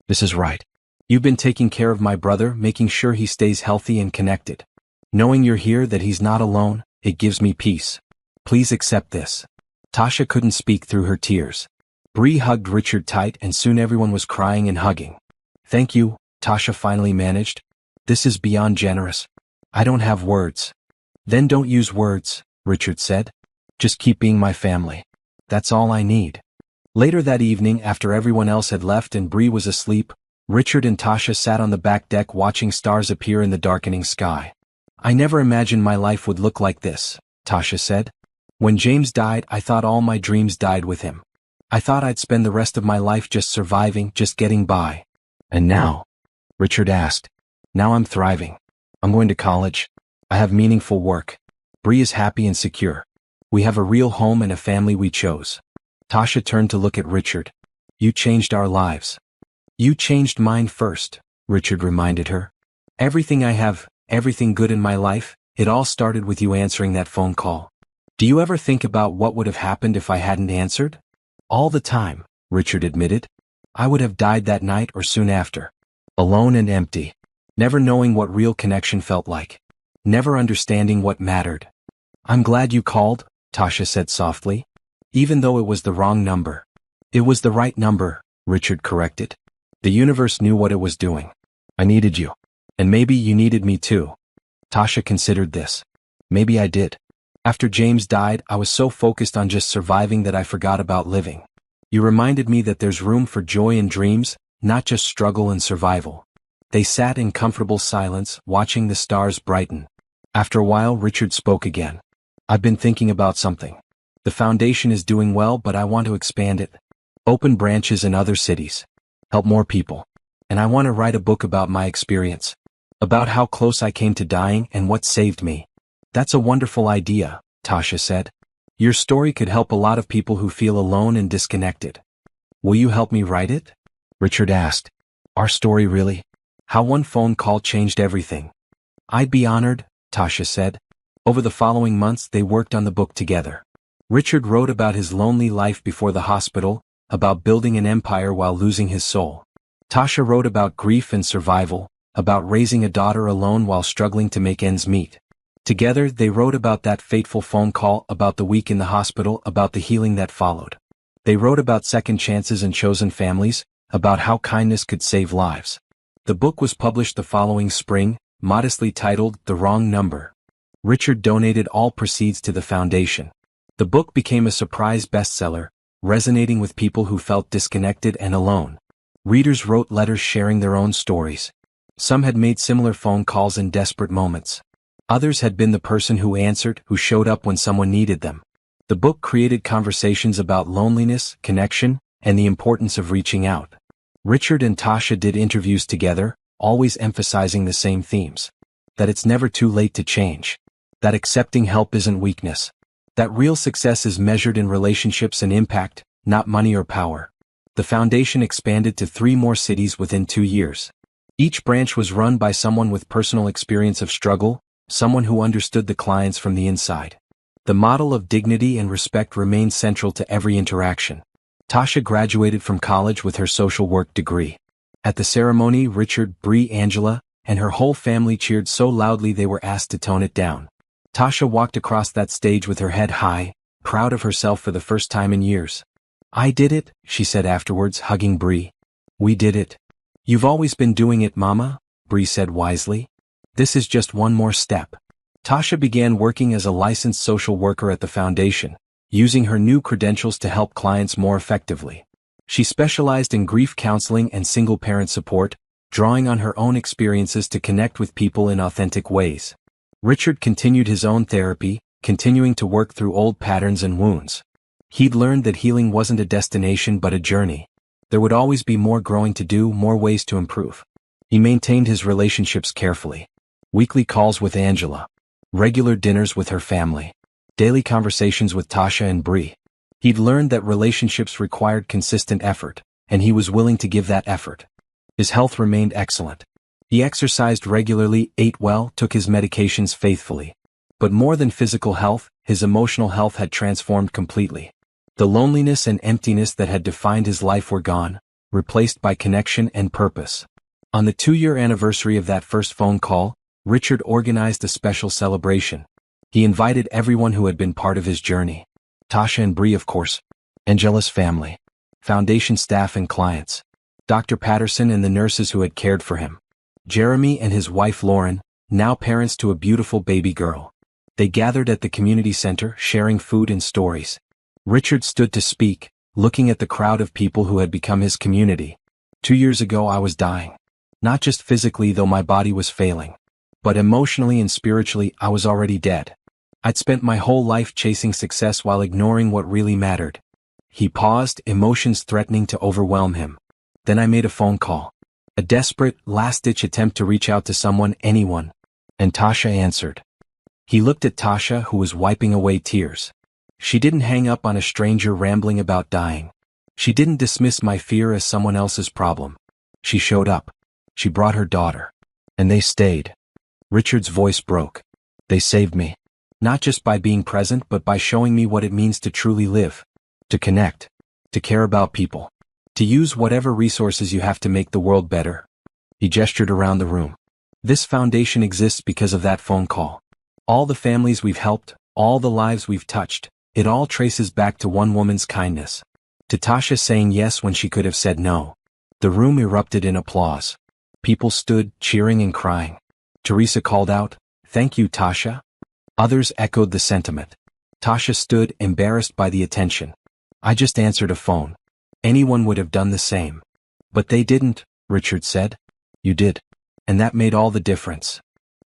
"This is right. You've been taking care of my brother, making sure he stays healthy and connected. Knowing you're here, that he's not alone, it gives me peace. Please accept this." Tasha couldn't speak through her tears. Bree hugged Richard tight and soon everyone was crying and hugging. "Thank you," Tasha finally managed. "This is beyond generous. I don't have words." "Then don't use words," Richard said. "Just keep being my family. That's all I need." Later that evening, after everyone else had left and Bree was asleep, Richard and Tasha sat on the back deck watching stars appear in the darkening sky. "I never imagined my life would look like this," Tasha said. "When James died, I thought all my dreams died with him. I thought I'd spend the rest of my life just surviving, just getting by. And now?" Richard asked. "Now I'm thriving. I'm going to college. I have meaningful work. Bree is happy and secure. We have a real home and a family we chose." Tasha turned to look at Richard. "You changed our lives." "You changed mine first," Richard reminded her. "Everything I have, everything good in my life, it all started with you answering that phone call. Do you ever think about what would have happened if I hadn't answered?" "All the time," Richard admitted. "I would have died that night or soon after. Alone and empty. Never knowing what real connection felt like. Never understanding what mattered." "I'm glad you called," Tasha said softly. "Even though it was the wrong number." "It was the right number," Richard corrected. "The universe knew what it was doing. I needed you. And maybe you needed me too." Tasha considered this. "Maybe I did. After James died, I was so focused on just surviving that I forgot about living. You reminded me that there's room for joy and dreams, not just struggle and survival." They sat in comfortable silence, watching the stars brighten. After a while, Richard spoke again. "I've been thinking about something. The foundation is doing well, but I want to expand it. Open branches in other cities. Help more people. And I want to write a book about my experience. About how close I came to dying and what saved me." "That's a wonderful idea," Tasha said. "Your story could help a lot of people who feel alone and disconnected. Will you help me write it?" Richard asked. "Our story, really? How one phone call changed everything." "I'd be honored," Tasha said. Over the following months they worked on the book together. Richard wrote about his lonely life before the hospital, about building an empire while losing his soul. Tasha wrote about grief and survival, about raising a daughter alone while struggling to make ends meet. Together they wrote about that fateful phone call, about the week in the hospital, about the healing that followed. They wrote about second chances and chosen families, about how kindness could save lives. The book was published the following spring, modestly titled The Wrong Number. Richard donated all proceeds to the foundation. The book became a surprise bestseller, resonating with people who felt disconnected and alone. Readers wrote letters sharing their own stories. Some had made similar phone calls in desperate moments. Others had been the person who answered, who showed up when someone needed them. The book created conversations about loneliness, connection, and the importance of reaching out. Richard and Tasha did interviews together, always emphasizing the same themes. That it's never too late to change. That accepting help isn't weakness. That real success is measured in relationships and impact, not money or power. The foundation expanded to 3 more cities within 2 years. Each branch was run by someone with personal experience of struggle, someone who understood the clients from the inside. The model of dignity and respect remained central to every interaction. Tasha graduated from college with her social work degree. At the ceremony, Richard, Bree, Angela, and her whole family cheered so loudly they were asked to tone it down. Tasha walked across that stage with her head high, proud of herself for the first time in years. "I did it," she said afterwards, hugging Bree. "We did it. You've always been doing it, Mama, Bree said wisely. This is just one more step. Tasha began working as a licensed social worker at the foundation, using her new credentials to help clients more effectively. She specialized in grief counseling and single-parent support, drawing on her own experiences to connect with people in authentic ways. Richard continued his own therapy, continuing to work through old patterns and wounds. He'd learned that healing wasn't a destination but a journey. There would always be more growing to do, more ways to improve. He maintained his relationships carefully. Weekly calls with Angela. Regular dinners with her family. Daily conversations with Tasha and Bree. He'd learned that relationships required consistent effort, and he was willing to give that effort. His health remained excellent. He exercised regularly, ate well, took his medications faithfully. But more than physical health, his emotional health had transformed completely. The loneliness and emptiness that had defined his life were gone, replaced by connection and purpose. On the 2-year anniversary of that first phone call, Richard organized a special celebration. He invited everyone who had been part of his journey. Tasha and Bree, of course. Angela's family. Foundation staff and clients. Dr. Patterson and the nurses who had cared for him. Jeremy and his wife Lauren, now parents to a beautiful baby girl. They gathered at the community center, sharing food and stories. Richard stood to speak, looking at the crowd of people who had become his community. 2 years ago I was dying. Not just physically, though my body was failing. But emotionally and spiritually I was already dead. I'd spent my whole life chasing success while ignoring what really mattered. He paused, emotions threatening to overwhelm him. Then I made a phone call. A desperate, last-ditch attempt to reach out to someone, anyone. And Tasha answered. He looked at Tasha, who was wiping away tears. She didn't hang up on a stranger rambling about dying. She didn't dismiss my fear as someone else's problem. She showed up. She brought her daughter. And they stayed. Richard's voice broke. They saved me. Not just by being present but by showing me what it means to truly live. To connect. To care about people. To use whatever resources you have to make the world better. He gestured around the room. This foundation exists because of that phone call. All the families we've helped, all the lives we've touched, it all traces back to one woman's kindness. To Tasha saying yes when she could have said no. The room erupted in applause. People stood, cheering and crying. Teresa called out, "Thank you, Tasha." Others echoed the sentiment. Tasha stood, embarrassed by the attention. I just answered a phone. Anyone would have done the same. But they didn't, Richard said. You did. And that made all the difference.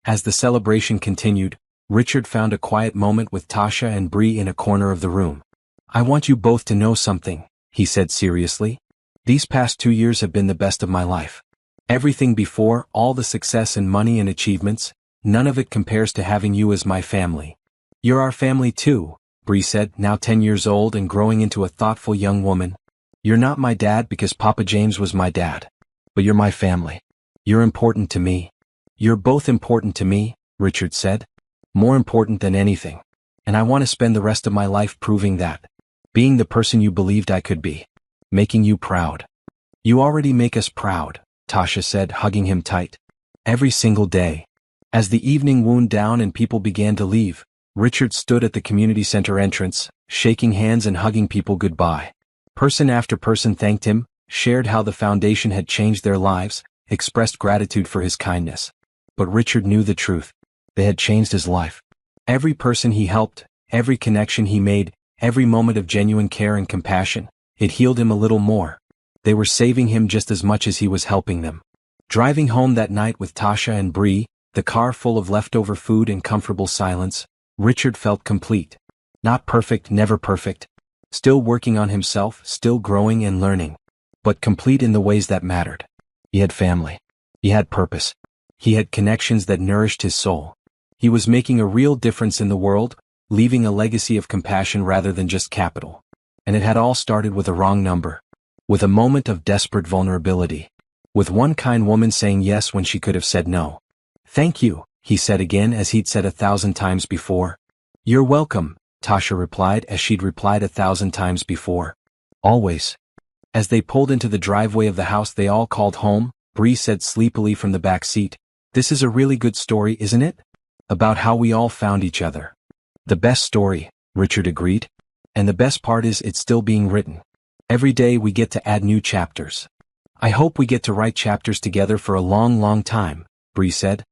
As the celebration continued, Richard found a quiet moment with Tasha and Bree in a corner of the room. I want you both to know something, he said seriously. These past 2 years have been the best of my life. Everything before, all the success and money and achievements, none of it compares to having you as my family. You're our family too, Bree said, now 10 years old and growing into a thoughtful young woman. You're not my dad because Papa James was my dad. But you're my family. You're important to me. You're both important to me, Richard said. More important than anything. And I want to spend the rest of my life proving that. Being the person you believed I could be. Making you proud. You already make us proud, Tasha said, hugging him tight. Every single day. As the evening wound down and people began to leave, Richard stood at the community center entrance, shaking hands and hugging people goodbye. Person after person thanked him, shared how the foundation had changed their lives, expressed gratitude for his kindness. But Richard knew the truth. They had changed his life. Every person he helped, every connection he made, every moment of genuine care and compassion, it healed him a little more. They were saving him just as much as he was helping them. Driving home that night with Tasha and Bree, the car full of leftover food and comfortable silence, Richard felt complete. Not perfect, never perfect. Still working on himself, still growing and learning. But complete in the ways that mattered. He had family. He had purpose. He had connections that nourished his soul. He was making a real difference in the world, leaving a legacy of compassion rather than just capital. And it had all started with a wrong number. With a moment of desperate vulnerability. With one kind woman saying yes when she could have said no. Thank you, he said again as he'd said 1,000 times before. You're welcome, Tasha replied as she'd replied 1,000 times before. Always. As they pulled into the driveway of the house they all called home, Bree said sleepily from the back seat, "This is a really good story, isn't it? About how we all found each other." The best story, Richard agreed. And the best part is it's still being written. Every day we get to add new chapters. I hope we get to write chapters together for a long, long time, Bree said.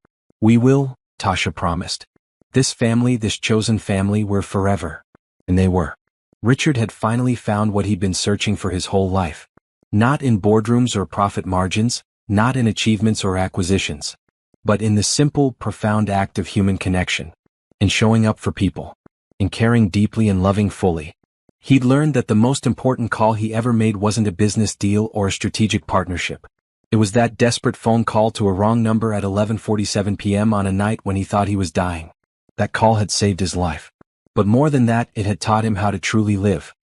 We will, Tasha promised. This family, this chosen family, we're forever. And they were. Richard had finally found what he'd been searching for his whole life. Not in boardrooms or profit margins, not in achievements or acquisitions, but in the simple, profound act of human connection, in showing up for people, in caring deeply and loving fully. He'd learned that the most important call he ever made wasn't a business deal or a strategic partnership. It was that desperate phone call to a wrong number at 11:47 p.m. on a night when he thought he was dying. That call had saved his life. But more than that, it had taught him how to truly live.